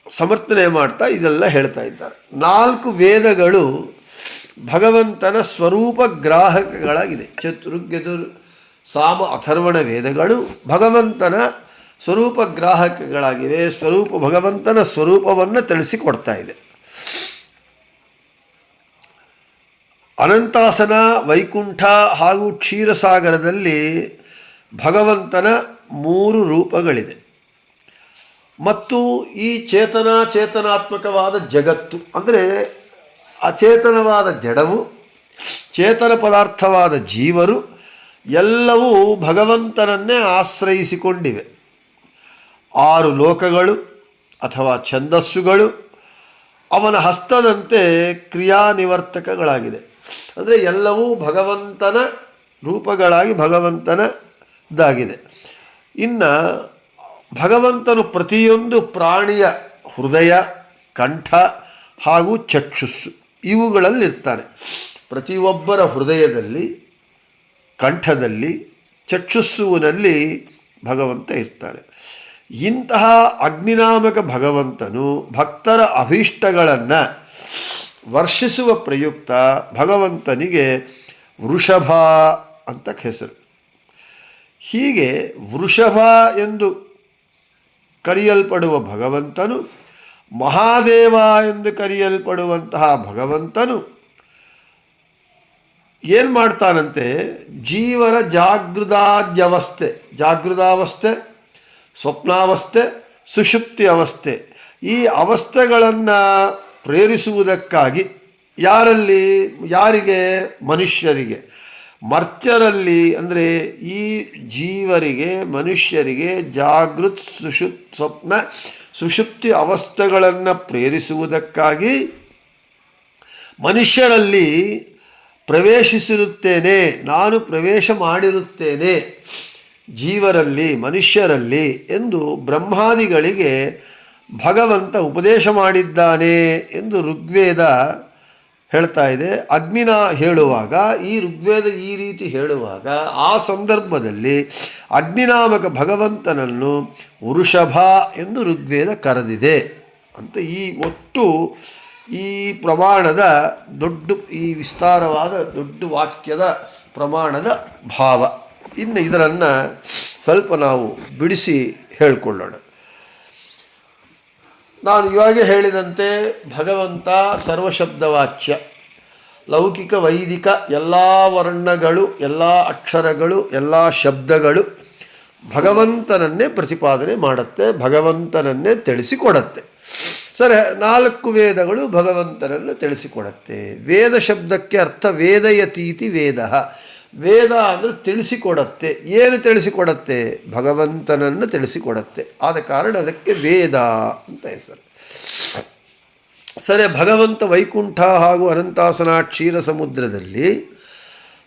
ಸಮರ್ಥನೆ ಮಾಡ್ತಾ ಇದೆಲ್ಲ ಹೇಳ್ತಾ ಇದ್ದಾರೆ. 4 ವೇದಗಳು ಭಗವಂತನ ಸ್ವರೂಪ ಗ್ರಾಹಕಗಳಾಗಿದೆ. ಋಗ್ಯಜುರ್ ಸಾಮ ಅಥರ್ವಣ ವೇದಗಳು ಭಗವಂತನ ಸ್ವರೂಪ ಗ್ರಾಹಕಗಳಾಗಿವೆ. ಭಗವಂತನ ಸ್ವರೂಪವನ್ನು ತಿಳಿಸಿಕೊಡ್ತಾ ಇದೆ. ಅನಂತಾಸನ, ವೈಕುಂಠ ಹಾಗೂ ಕ್ಷೀರಸಾಗರದಲ್ಲಿ ಭಗವಂತನ 3 ರೂಪಗಳಿದೆ. ಮತ್ತು ಈ ಚೇತನಾತ್ಮಕವಾದ ಜಗತ್ತು ಅಂದರೆ ಅಚೇತನವಾದ ಜಡವು, ಚೇತನ ಪದಾರ್ಥವಾದ ಜೀವರು ಎಲ್ಲವೂ ಭಗವಂತನನ್ನೇ ಆಶ್ರಯಿಸಿಕೊಂಡಿವೆ. 6 ಲೋಕಗಳು ಅಥವಾ ಛಂದಸ್ಸುಗಳು ಅವನ ಹಸ್ತದಂತೆ ಕ್ರಿಯಾನಿವರ್ತಕಗಳಾಗಿದೆ. ಅಂದರೆ ಎಲ್ಲವೂ ಭಗವಂತನ ರೂಪಗಳಾಗಿ ಭಗವಂತನದ್ದಾಗಿದೆ. ಇನ್ನು ಭಗವಂತನು ಪ್ರತಿಯೊಂದು ಪ್ರಾಣಿಯ ಹೃದಯ, ಕಂಠ ಹಾಗೂ ಚಕ್ಷುಸ್ಸು ಇವುಗಳಲ್ಲಿರ್ತಾನೆ. ಪ್ರತಿಯೊಬ್ಬರ ಹೃದಯದಲ್ಲಿ, ಕಂಠದಲ್ಲಿ, ಚಕ್ಷುಸ್ಸುವಿನಲ್ಲಿ ಭಗವಂತ ಇರ್ತಾನೆ. ಇಂತಹ ಅಗ್ನಿನಾಮಕ ಭಗವಂತನು ಭಕ್ತರ ಅಭೀಷ್ಟಗಳನ್ನು ವರ್ಷಿಸುವ ಪ್ರಯುಕ್ತ ಭಗವಂತನಿಗೆ ವೃಷಭ ಅಂತ ಹೆಸರು. ಹೀಗೆ ವೃಷಭ ಎಂದು ಕರೆಯಲ್ಪಡುವ ಭಗವಂತನು, ಮಹಾದೇವ ಎಂದು ಕರೆಯಲ್ಪಡುವಂತಹ ಭಗವಂತನು ಏನು ಮಾಡ್ತಾನಂತೆ? ಜೀವರ ಜಾಗೃತಾವಸ್ಥೆ, ಸ್ವಪ್ನಾವಸ್ಥೆ, ಸುಷುಪ್ತಿ ಅವಸ್ಥೆ ಈ ಅವಸ್ಥೆಗಳನ್ನು ಪ್ರೇರಿಸುವುದಕ್ಕಾಗಿ ಯಾರಿಗೆ? ಮನುಷ್ಯರಿಗೆ. ಮರ್ತ್ಯರಲ್ಲಿ ಅಂದರೆ ಈ ಜೀವರಿಗೆ, ಮನುಷ್ಯರಿಗೆ ಜಾಗೃತ್ ಸ್ವಪ್ನ ಸುಷುಪ್ತಿ ಅವಸ್ಥೆಗಳನ್ನು ಪ್ರೇರಿಸುವುದಕ್ಕಾಗಿ ಮನುಷ್ಯರಲ್ಲಿ ಪ್ರವೇಶಿಸಿರುತ್ತೇನೆ, ನಾನು ಪ್ರವೇಶ ಮಾಡಿರುತ್ತೇನೆ ಜೀವರಲ್ಲಿ, ಮನುಷ್ಯರಲ್ಲಿ ಎಂದು ಬ್ರಹ್ಮಾದಿಗಳಿಗೆ ಭಗವಂತ ಉಪದೇಶ ಮಾಡಿದ್ದಾನೆ ಎಂದು ಋಗ್ವೇದ ಹೇಳ್ತಾ ಇದೆ. ಅಗ್ನಿನ ಹೇಳುವಾಗ, ಈ ಋಗ್ವೇದ ಈ ರೀತಿ ಹೇಳುವಾಗ ಆ ಸಂದರ್ಭದಲ್ಲಿ ಅಗ್ನಿನಾಮಕ ಭಗವಂತನನ್ನು ವೃಷಭ ಎಂದು ಋಗ್ವೇದ ಕರೆದಿದೆ ಅಂತ ಈ ಒಟ್ಟು ಈ ಪ್ರಮಾಣದ ಈ ವಿಸ್ತಾರವಾದ ದೊಡ್ಡ ವಾಕ್ಯದ ಪ್ರಮಾಣದ ಭಾವ. ಇನ್ನು ಇದನ್ನು ಸ್ವಲ್ಪ ನಾವು ಬಿಡಿಸಿ ಹೇಳಿಕೊಳ್ಳೋಣ. ನಾನು ಇವಾಗೆ ಹೇಳಿದಂತೆ ಭಗವಂತ ಸರ್ವಶಬ್ದವಾಚ್ಯ, ಲೌಕಿಕ ವೈದಿಕ ಎಲ್ಲ ವರ್ಣಗಳು, ಎಲ್ಲ ಅಕ್ಷರಗಳು, ಎಲ್ಲ ಶಬ್ದಗಳು ಭಗವಂತನನ್ನೇ ಪ್ರತಿಪಾದನೆ ಮಾಡುತ್ತೆ, ಭಗವಂತನನ್ನೇ ತಿಳಿಸಿಕೊಡತ್ತೆ. ಸರಿ, 4 ವೇದಗಳು ಭಗವಂತನನ್ನು ತಿಳಿಸಿಕೊಡತ್ತೆ. ವೇದ ಶಬ್ದಕ್ಕೆ ಅರ್ಥ ವೇದಯತೀತಿ ವೇದ. ವೇದ ಅಂದರೆ ತಿಳಿಸಿಕೊಡತ್ತೆ. ಏನು ತಿಳಿಸಿಕೊಡತ್ತೆ? ಭಗವಂತನನ್ನು ತಿಳಿಸಿಕೊಡತ್ತೆ. ಆದ ಕಾರಣ ಅದಕ್ಕೆ ವೇದ ಅಂತ ಹೆಸರು. ಸರಿ, ಭಗವಂತ ವೈಕುಂಠ ಹಾಗೂ ಅನಂತಾಸನ ಕ್ಷೀರ ಸಮುದ್ರದಲ್ಲಿ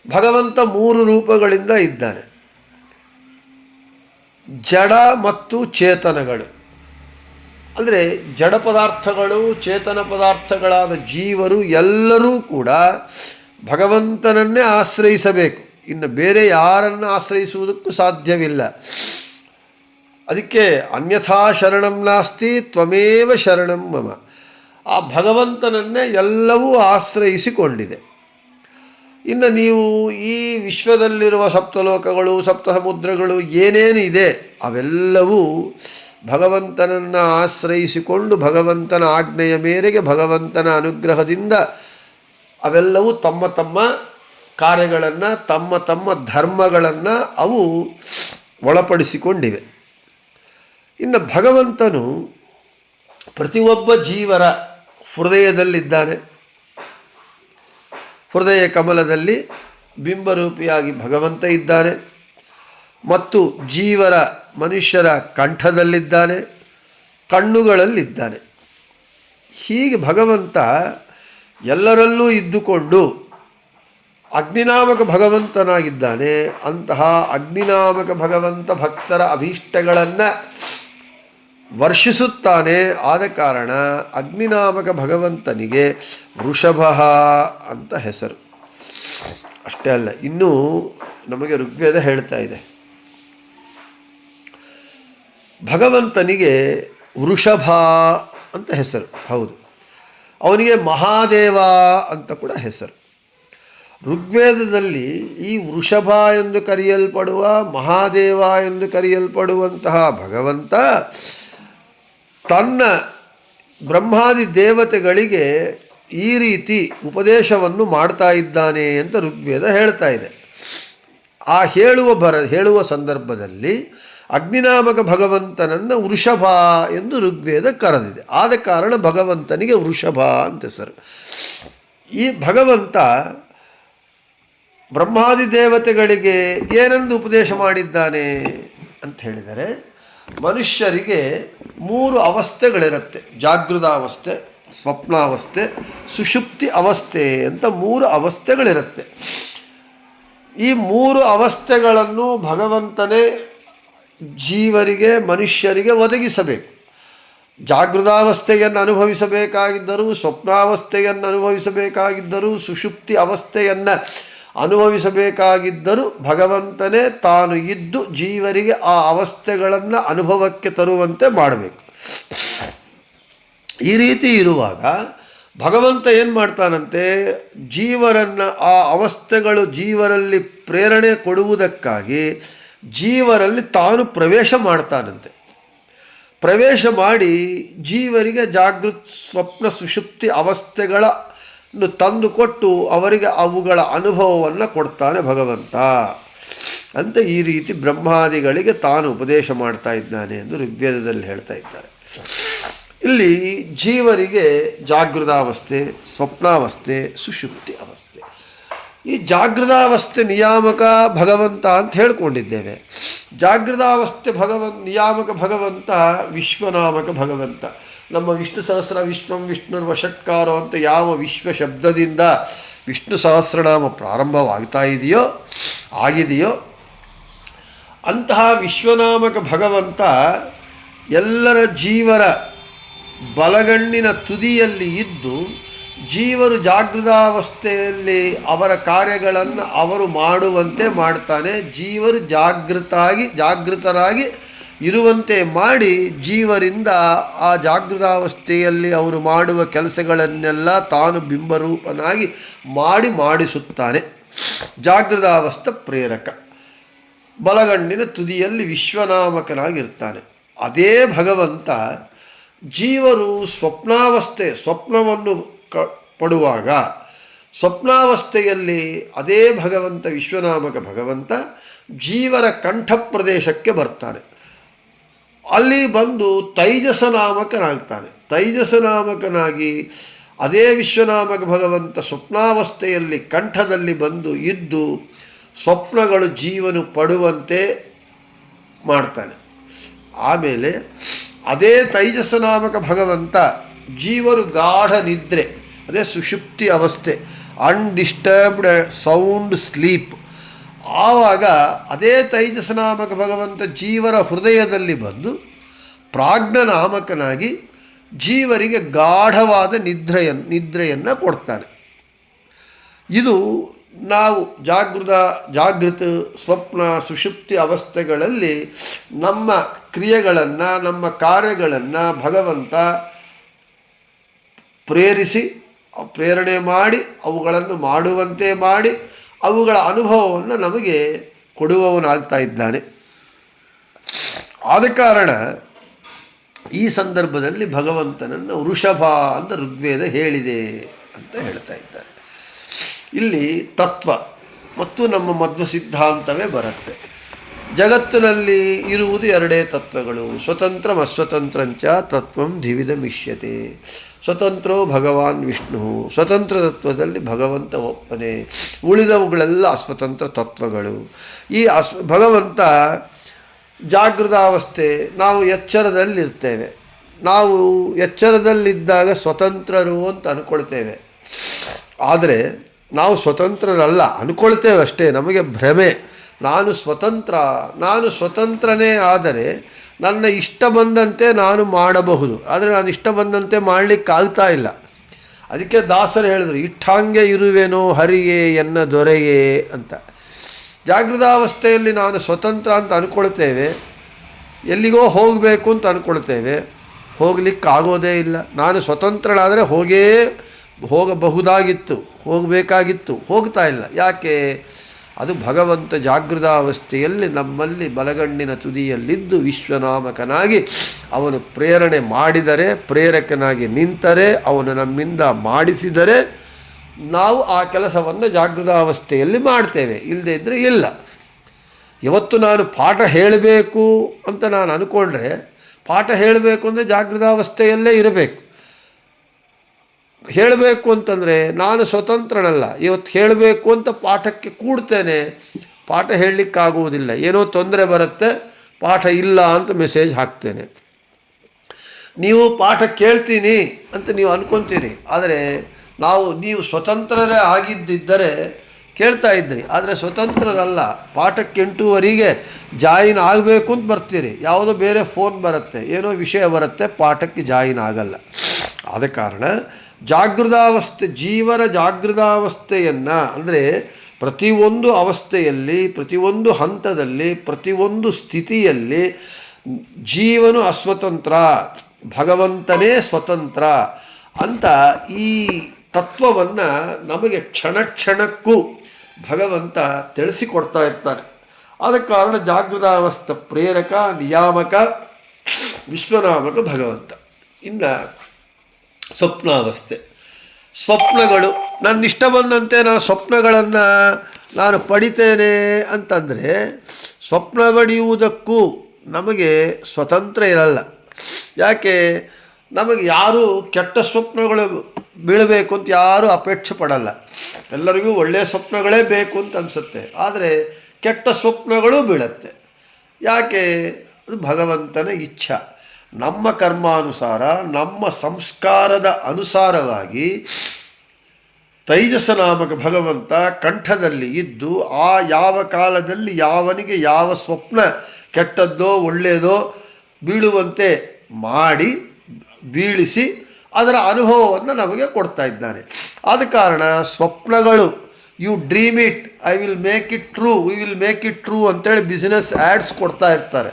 ಭಗವಂತ 3 ರೂಪಗಳಿಂದ ಇದ್ದಾನೆ. ಜಡ ಮತ್ತು ಚೇತನಗಳು ಅಂದರೆ ಜಡ ಪದಾರ್ಥಗಳು, ಚೇತನ ಪದಾರ್ಥಗಳಾದ ಜೀವರು ಎಲ್ಲರೂ ಕೂಡ ಭಗವಂತನನ್ನೇ ಆಶ್ರಯಿಸಬೇಕು. ಇನ್ನು ಬೇರೆ ಯಾರನ್ನು ಆಶ್ರಯಿಸುವುದಕ್ಕೂ ಸಾಧ್ಯವಿಲ್ಲ. ಅದಕ್ಕೆ ಅನ್ಯಥಾ ಶರಣಂ ನಾಸ್ತಿ ತ್ವಮೇವ ಶರಣಂ ಮಮ. ಆ ಭಗವಂತನನ್ನೇ ಎಲ್ಲವೂ ಆಶ್ರಯಿಸಿಕೊಂಡಿದೆ. ಇನ್ನು ನೀವು ಈ ವಿಶ್ವದಲ್ಲಿರುವ ಸಪ್ತಲೋಕಗಳು, ಸಪ್ತ ಸಮುದ್ರಗಳು ಏನೇನು ಇದೆ ಅವೆಲ್ಲವೂ ಭಗವಂತನನ್ನು ಆಶ್ರಯಿಸಿಕೊಂಡು ಭಗವಂತನ ಆಜ್ಞೆಯ ಮೇರೆಗೆ ಭಗವಂತನ ಅನುಗ್ರಹದಿಂದ ಅವೆಲ್ಲವೂ ತಮ್ಮ ತಮ್ಮ ಕಾರ್ಯಗಳನ್ನು, ತಮ್ಮ ತಮ್ಮ ಧರ್ಮಗಳನ್ನು ಅವು ಒಳಪಡಿಸಿಕೊಂಡಿವೆ. ಇನ್ನು ಭಗವಂತನು ಪ್ರತಿಯೊಬ್ಬ ಜೀವರ ಹೃದಯದಲ್ಲಿದ್ದಾನೆ. ಹೃದಯ ಕಮಲದಲ್ಲಿ ಬಿಂಬರೂಪಿಯಾಗಿ ಭಗವಂತ ಇದ್ದಾನೆ ಮತ್ತು ಜೀವರ, ಮನುಷ್ಯರ ಕಂಠದಲ್ಲಿದ್ದಾನೆ, ಕಣ್ಣುಗಳಲ್ಲಿದ್ದಾನೆ. ಹೀಗೆ ಭಗವಂತ ಎಲ್ಲರಲ್ಲೂ ಇದ್ದುಕೊಂಡು ಅಗ್ನಿನಾಮಕ ಭಗವಂತನಾಗಿದ್ದಾನೆ. ಅಂತಹ ಅಗ್ನಿನಾಮಕ ಭಗವಂತ ಭಕ್ತರ ಅಭೀಷ್ಟಗಳನ್ನು ವರ್ಷಿಸುತ್ತಾನೆ. ಆದ ಕಾರಣ ಅಗ್ನಿನಾಮಕ ಭಗವಂತನಿಗೆ ವೃಷಭ ಅಂತ ಹೆಸರು. ಅಷ್ಟೇ ಅಲ್ಲ, ಇನ್ನೂ ನಮಗೆ ಋಗ್ವೇದ ಹೇಳ್ತಾ ಇದೆ, ಭಗವಂತನಿಗೆ ವೃಷಭ ಅಂತ ಹೆಸರು. ಹೌದು, ಅವನಿಗೆ ಮಹಾದೇವ ಅಂತ ಕೂಡ ಹೆಸರು. ಋಗ್ವೇದದಲ್ಲಿ ಈ ವೃಷಭ ಎಂದು ಕರೆಯಲ್ಪಡುವ, ಮಹಾದೇವ ಎಂದು ಕರೆಯಲ್ಪಡುವಂತಹ ಭಗವಂತ ತನ್ನ ಬ್ರಹ್ಮಾದಿ ದೇವತೆಗಳಿಗೆ ಈ ರೀತಿ ಉಪದೇಶವನ್ನು ಮಾಡ್ತಾ ಇದ್ದಾನೆ ಅಂತ ಋಗ್ವೇದ ಹೇಳ್ತಾ ಇದೆ. ಆ ಹೇಳುವ ಸಂದರ್ಭದಲ್ಲಿ ಅಗ್ನಿನಾಮಕ ಭಗವಂತನನ್ನು ವೃಷಭ ಎಂದು ಋಗ್ವೇದ ಕರೆದಿದೆ. ಆದ ಕಾರಣ ಭಗವಂತನಿಗೆ ವೃಷಭ ಅಂತ ಹೆಸರು. ಈ ಭಗವಂತ ಬ್ರಹ್ಮಾದಿ ದೇವತೆಗಳಿಗೆ ಏನೆಂದು ಉಪದೇಶ ಮಾಡಿದ್ದಾನೆ ಅಂತ ಹೇಳಿದರೆ, ಮನುಷ್ಯರಿಗೆ 3 ಅವಸ್ಥೆಗಳಿರುತ್ತೆ. ಜಾಗೃತಾವಸ್ಥೆ, ಸ್ವಪ್ನಾವಸ್ಥೆ, ಸುಷುಪ್ತಿ ಅವಸ್ಥೆ ಅಂತ 3 ಅವಸ್ಥೆಗಳಿರುತ್ತೆ. ಈ 3 ಅವಸ್ಥೆಗಳನ್ನು ಭಗವಂತನೇ ಜೀವರಿಗೆ, ಮನುಷ್ಯರಿಗೆ ಒದಗಿಸಬೇಕು. ಜಾಗೃತಾವಸ್ಥೆಯನ್ನು ಅನುಭವಿಸಬೇಕಾಗಿದ್ದರೂ, ಸ್ವಪ್ನಾವಸ್ಥೆಯನ್ನು ಅನುಭವಿಸಬೇಕಾಗಿದ್ದರೂ, ಸುಷುಪ್ತಿ ಅವಸ್ಥೆಯನ್ನು ಅನುಭವಿಸಬೇಕಾಗಿದ್ದರೂ ಭಗವಂತನೇ ತಾನು ಇದ್ದು ಜೀವರಿಗೆ ಆ ಅವಸ್ಥೆಗಳನ್ನು ಅನುಭವಕ್ಕೆ ತರುವಂತೆ ಮಾಡಬೇಕು. ಈ ರೀತಿ ಇರುವಾಗ ಭಗವಂತ ಏನು ಮಾಡ್ತಾನಂತೆ, ಜೀವರನ್ನು ಆ ಅವಸ್ಥೆಗಳು ಜೀವರಲ್ಲಿ ಪ್ರೇರಣೆ ಕೊಡುವುದಕ್ಕಾಗಿ ಜೀವರಲ್ಲಿ ತಾನು ಪ್ರವೇಶ ಮಾಡ್ತಾನಂತೆ. ಪ್ರವೇಶ ಮಾಡಿ ಜೀವರಿಗೆ ಜಾಗೃತ್, ಸ್ವಪ್ನ, ಸುಷುಪ್ತಿ ಅವಸ್ಥೆಗಳನ್ನು ತಂದುಕೊಟ್ಟು ಅವರಿಗೆ ಅವುಗಳ ಅನುಭವವನ್ನು ಕೊಡ್ತಾನೆ ಭಗವಂತ ಅಂತ ಈ ರೀತಿ ಬ್ರಹ್ಮಾದಿಗಳಿಗೆ ತಾನು ಉಪದೇಶ ಮಾಡ್ತಾ ಇದ್ದಾನೆ ಎಂದು ಋಗ್ವೇದದಲ್ಲಿ ಹೇಳ್ತಾ ಇದ್ದಾರೆ. ಇಲ್ಲಿ ಜೀವರಿಗೆ ಜಾಗೃತಾವಸ್ಥೆ, ಸ್ವಪ್ನಾವಸ್ಥೆ, ಸುಷುಪ್ತಿ ಅವಸ್ಥೆ. ಈ ಜಾಗೃತಾವಸ್ಥೆ ನಿಯಾಮಕ ಭಗವಂತ ಅಂತ ಹೇಳ್ಕೊಂಡಿದ್ದೇವೆ. ಜಾಗೃತಾವಸ್ಥೆ ನಿಯಾಮಕ ಭಗವಂತ ವಿಶ್ವನಾಮಕ ಭಗವಂತ. ನಮ್ಮ ವಿಷ್ಣು ಸಹಸ್ರ ವಿಶ್ವಂ ವಿಷ್ಣುರ್ ವಷಟ್ಕಾರೋ ಅಂತ ಯಾವ ವಿಶ್ವ ಶಬ್ದದಿಂದ ವಿಷ್ಣು ಸಹಸ್ರನಾಮ ಪ್ರಾರಂಭವಾಗ್ತಾ ಆಗಿದೆಯೋ ಅಂತಹ ವಿಶ್ವನಾಮಕ ಭಗವಂತ ಎಲ್ಲರ ಜೀವರ ಬಲಗಣ್ಣಿನ ತುದಿಯಲ್ಲಿ ಇದ್ದು ಜೀವರು ಜಾಗೃತಾವಸ್ಥೆಯಲ್ಲಿ ಅವರ ಕಾರ್ಯಗಳನ್ನು ಅವರು ಮಾಡುವಂತೆ ಮಾಡ್ತಾನೆ. ಜೀವರು ಜಾಗೃತರಾಗಿ ಇರುವಂತೆ ಮಾಡಿ ಜೀವರಿಂದ ಆ ಜಾಗೃತಾವಸ್ಥೆಯಲ್ಲಿ ಅವರು ಮಾಡುವ ಕೆಲಸಗಳನ್ನೆಲ್ಲ ತಾನು ಬಿಂಬರೂಪನಾಗಿ ಮಾಡಿಸುತ್ತಾನೆ. ಜಾಗೃತಾವಸ್ಥೆ ಪ್ರೇರಕ, ಬಲಗಣ್ಣಿನ ತುದಿಯಲ್ಲಿ ವಿಶ್ವನಾಮಕನಾಗಿರ್ತಾನೆ. ಅದೇ ಭಗವಂತ ಜೀವರು ಸ್ವಪ್ನವನ್ನು ಪಡುವಾಗ ಸ್ವಪ್ನಾವಸ್ಥೆಯಲ್ಲಿ ಅದೇ ಭಗವಂತ ವಿಶ್ವನಾಮಕ ಭಗವಂತ ಜೀವರ ಕಂಠ ಪ್ರದೇಶಕ್ಕೆ ಬರ್ತಾನೆ. ಅಲ್ಲಿ ಬಂದು ತೈಜಸನಾಮಕನಾಗ್ತಾನೆ. ತೈಜಸನಾಮಕನಾಗಿ ಅದೇ ವಿಶ್ವನಾಮಕ ಭಗವಂತ ಸ್ವಪ್ನಾವಸ್ಥೆಯಲ್ಲಿ ಕಂಠದಲ್ಲಿ ಬಂದು ಇದ್ದು ಸ್ವಪ್ನಗಳು ಜೀವನು ಪಡುವಂತೆ ಮಾಡ್ತಾನೆ. ಆಮೇಲೆ ಅದೇ ತೈಜಸನಾಮಕ ಭಗವಂತ ಜೀವರು ಗಾಢ ನಿದ್ರೆ, ಅದೇ ಸುಷುಪ್ತಿ ಅವಸ್ಥೆ, ಅನ್ಡಿಸ್ಟರ್ಬ್ಡ್ ಸೌಂಡ್ ಸ್ಲೀಪ್. ಆವಾಗ ಅದೇ ತೈಜಸನಾಮಕ ಭಗವಂತ ಜೀವರ ಹೃದಯದಲ್ಲಿ ಬಂದು ಪ್ರಾಜ್ಞನಾಮಕನಾಗಿ ಜೀವರಿಗೆ ಗಾಢವಾದ ನಿದ್ರೆಯನ್ನು ಕೊಡ್ತಾನೆ. ಇದು ನಾವು ಜಾಗೃತ ಸ್ವಪ್ನ ಸುಷುಪ್ತಿ ಅವಸ್ಥೆಗಳಲ್ಲಿ ನಮ್ಮ ಕ್ರಿಯೆಗಳನ್ನು, ನಮ್ಮ ಕಾರ್ಯಗಳನ್ನು ಭಗವಂತ ಪ್ರೇರಣೆ ಮಾಡಿ ಅವುಗಳನ್ನು ಮಾಡುವಂತೆ ಮಾಡಿ ಅವುಗಳ ಅನುಭವವನ್ನು ನಮಗೆ ಕೊಡುವವನಾಗ್ತಾ ಇದ್ದಾನೆ. ಆದ ಕಾರಣ ಈ ಸಂದರ್ಭದಲ್ಲಿ ಭಗವಂತನನ್ನು ವೃಷಭ ಅಂತ ಋಗ್ವೇದ ಹೇಳಿದೆ ಅಂತ ಹೇಳ್ತಾ ಇದ್ದಾರೆ. ಇಲ್ಲಿ ತತ್ವ ಮತ್ತು ನಮ್ಮ ಮಧ್ವ ಸಿದ್ಧಾಂತವೇ ಬರುತ್ತೆ. ಜಗತ್ತಿನಲ್ಲಿ ಇರುವುದು ಎರಡೇ ತತ್ವಗಳು, ಸ್ವತಂತ್ರ ಅಸ್ವತಂತ್ರಂಚ ತತ್ವಂ ದ್ವಿವಿಧ ಮಿಷ್ಯತೆ. ಸ್ವತಂತ್ರೋ ಭಗವಾನ್ ವಿಷ್ಣು, ಸ್ವತಂತ್ರ ತತ್ವದಲ್ಲಿ ಭಗವಂತ ಒಪ್ಪನೆ, ಉಳಿದವುಗಳೆಲ್ಲ ಅಸ್ವತಂತ್ರ ತತ್ವಗಳು. ಈ ಭಗವಂತ ಜಾಗೃತಾವಸ್ಥೆ, ನಾವು ಎಚ್ಚರದಲ್ಲಿರ್ತೇವೆ. ನಾವು ಎಚ್ಚರದಲ್ಲಿದ್ದಾಗ ಸ್ವತಂತ್ರರು ಅಂತ ಅಂದ್ಕೊಳ್ತೇವೆ. ಆದರೆ ನಾವು ಸ್ವತಂತ್ರರಲ್ಲ ಅಂದ್ಕೊಳ್ತೇವೆ ಅಷ್ಟೇ. ನಮಗೆ ಭ್ರಮೆ, ನಾನು ಸ್ವತಂತ್ರನೇ. ಆದರೆ ನನ್ನ ಇಷ್ಟ ಬಂದಂತೆ ನಾನು ಮಾಡಬಹುದು, ಆದರೆ ನಾನು ಇಷ್ಟ ಬಂದಂತೆ ಮಾಡಲಿಕ್ಕಾಗ್ತಾ ಇಲ್ಲ. ಅದಕ್ಕೆ ದಾಸರು ಹೇಳಿದರು, ಇಟ್ಟಾಂಗೆ ಇರುವೆನೋ ಹರಿಯೇ ಎನ್ನ ದೊರೆಯೇ ಅಂತ. ಜಾಗೃತಾವಸ್ಥೆಯಲ್ಲಿ ನಾನು ಸ್ವತಂತ್ರ ಅಂತ ಅಂದ್ಕೊಳ್ತೇವೆ, ಎಲ್ಲಿಗೋ ಹೋಗಬೇಕು ಅಂತ ಅಂದ್ಕೊಳ್ತೇವೆ, ಹೋಗಲಿಕ್ಕಾಗೋದೇ ಇಲ್ಲ. ನಾನು ಸ್ವತಂತ್ರನಾದರೆ ಹೋಗಬಹುದಾಗಿತ್ತು, ಹೋಗಬೇಕಾಗಿತ್ತು, ಹೋಗ್ತಾ ಇಲ್ಲ. ಯಾಕೆ? ಅದು ಭಗವಂತ ಜಾಗೃತಾವಸ್ಥೆಯಲ್ಲಿ ನಮ್ಮಲ್ಲಿ ಬಲಗಣ್ಣಿನ ತುದಿಯಲ್ಲಿದ್ದು ವಿಶ್ವನಾಮಕನಾಗಿ ಅವನು ಪ್ರೇರಣೆ ಮಾಡಿದರೆ, ಪ್ರೇರಕನಾಗಿ ನಿಂತರೆ, ಅವನು ನಮ್ಮಿಂದ ಮಾಡಿಸಿದರೆ ನಾವು ಆ ಕೆಲಸವನ್ನು ಜಾಗೃತಾವಸ್ಥೆಯಲ್ಲಿ ಮಾಡ್ತೇವೆ. ಇಲ್ಲದೇ ಇದ್ದರೆ ಇಲ್ಲ. ಇವತ್ತು ನಾನು ಪಾಠ ಹೇಳಬೇಕು ಅಂತ ನಾನು ಅಂದ್ಕೊಂಡ್ರೆ, ಪಾಠ ಹೇಳಬೇಕು ಅಂದರೆ ಜಾಗೃತಾವಸ್ಥೆಯಲ್ಲೇ ಇರಬೇಕು. ಹೇಳಬೇಕು ಅಂತಂದರೆ ನಾನು ಸ್ವತಂತ್ರನಲ್ಲ. ಇವತ್ತು ಹೇಳಬೇಕು ಅಂತ ಪಾಠಕ್ಕೆ ಕೂಡ್ತೇನೆ, ಪಾಠ ಹೇಳಲಿಕ್ಕಾಗುವುದಿಲ್ಲ. ಏನೋ ತೊಂದರೆ ಬರುತ್ತೆ, ಪಾಠ ಇಲ್ಲ ಅಂತ ಮೆಸೇಜ್ ಹಾಕ್ತೇನೆ. ನೀವು ಪಾಠ ಕೇಳ್ತೀನಿ ಅಂತ ನೀವು ಅಂದ್ಕೊತೀರಿ, ಆದರೆ ನೀವು ಸ್ವತಂತ್ರರೇ ಆಗಿದ್ದಿದ್ದರೆ ಕೇಳ್ತಾ ಇದ್ರಿ. ಆದರೆ ಸ್ವತಂತ್ರರಲ್ಲ. ಪಾಠಕ್ಕೆ 8:15 ಜಾಯಿನ್ ಆಗಬೇಕು ಅಂತ ಬರ್ತೀರಿ, ಯಾವುದೋ ಬೇರೆ ಫೋನ್ ಬರುತ್ತೆ, ಏನೋ ವಿಷಯ ಬರುತ್ತೆ, ಪಾಠಕ್ಕೆ ಜಾಯಿನ್ ಆಗಲ್ಲ. ಆದ ಕಾರಣ ಜೀವರ ಜಾಗೃತಾವಸ್ಥೆಯನ್ನು ಅಂದರೆ ಪ್ರತಿಯೊಂದು ಅವಸ್ಥೆಯಲ್ಲಿ, ಪ್ರತಿಯೊಂದು ಹಂತದಲ್ಲಿ, ಪ್ರತಿಯೊಂದು ಸ್ಥಿತಿಯಲ್ಲಿ ಜೀವನು ಅಸ್ವತಂತ್ರ, ಭಗವಂತನೇ ಸ್ವತಂತ್ರ ಅಂತ ಈ ತತ್ವವನ್ನು ನಮಗೆ ಕ್ಷಣಕ್ಕೂ ಭಗವಂತ ತಿಳಿಸಿಕೊಡ್ತಾ ಇರ್ತಾನೆ. ಆದ ಕಾರಣ ಜಾಗೃತಾವಸ್ಥೆ ಪ್ರೇರಕ, ನಿಯಾಮಕ, ವಿಶ್ವನಾಮಕ ಭಗವಂತ. ಇನ್ನು ಸ್ವಪ್ನಾವಸ್ಥೆ, ಸ್ವಪ್ನಗಳು ನನ್ನಿಷ್ಟ ಬಂದಂತೆ ನಾನು ಸ್ವಪ್ನಗಳನ್ನು ನಾನು ಪಡಿತೇನೆ ಅಂತಂದರೆ ಸ್ವಪ್ನ ಪಡೆಯುವುದಕ್ಕೂ ನಮಗೆ ಸ್ವತಂತ್ರ ಇರಲ್ಲ. ಯಾಕೆ? ನಮಗೆ ಯಾರೂ ಕೆಟ್ಟ ಸ್ವಪ್ನಗಳು ಬೀಳಬೇಕು ಅಂತ ಯಾರೂ ಅಪೇಕ್ಷೆ ಪಡಲ್ಲ. ಎಲ್ಲರಿಗೂ ಒಳ್ಳೆಯ ಸ್ವಪ್ನಗಳೇ ಬೇಕು ಅಂತ ಅನಿಸುತ್ತೆ. ಆದರೆ ಕೆಟ್ಟ ಸ್ವಪ್ನಗಳೂ ಬೀಳುತ್ತೆ. ಯಾಕೆ? ಅದು ಭಗವಂತನ ಇಚ್ಛಾ. ನಮ್ಮ ಕರ್ಮಾನುಸಾರ, ನಮ್ಮ ಸಂಸ್ಕಾರದ ಅನುಸಾರವಾಗಿ ತೈಜಸ ನಾಮಕ ಭಗವಂತ ಕಂಠದಲ್ಲಿ ಇದ್ದು ಆ ಯಾವ ಕಾಲದಲ್ಲಿ ಯಾವನಿಗೆ ಯಾವ ಸ್ವಪ್ನ ಕೆಟ್ಟದ್ದೋ ಒಳ್ಳೆಯದೋ ಬೀಳುವಂತೆ ಮಾಡಿ ಬೀಳಿಸಿ ಅದರ ಅನುಭವವನ್ನು ನಮಗೆ ಕೊಡ್ತಾ ಇದ್ದಾನೆ. ಆದ ಕಾರಣ ಸ್ವಪ್ನಗಳು, you dream it, I will make it true, we will make it true ಅಂತೇಳಿ ಬಿಸ್ನೆಸ್ ಆ್ಯಡ್ಸ್ ಕೊಡ್ತಾ ಇರ್ತಾರೆ.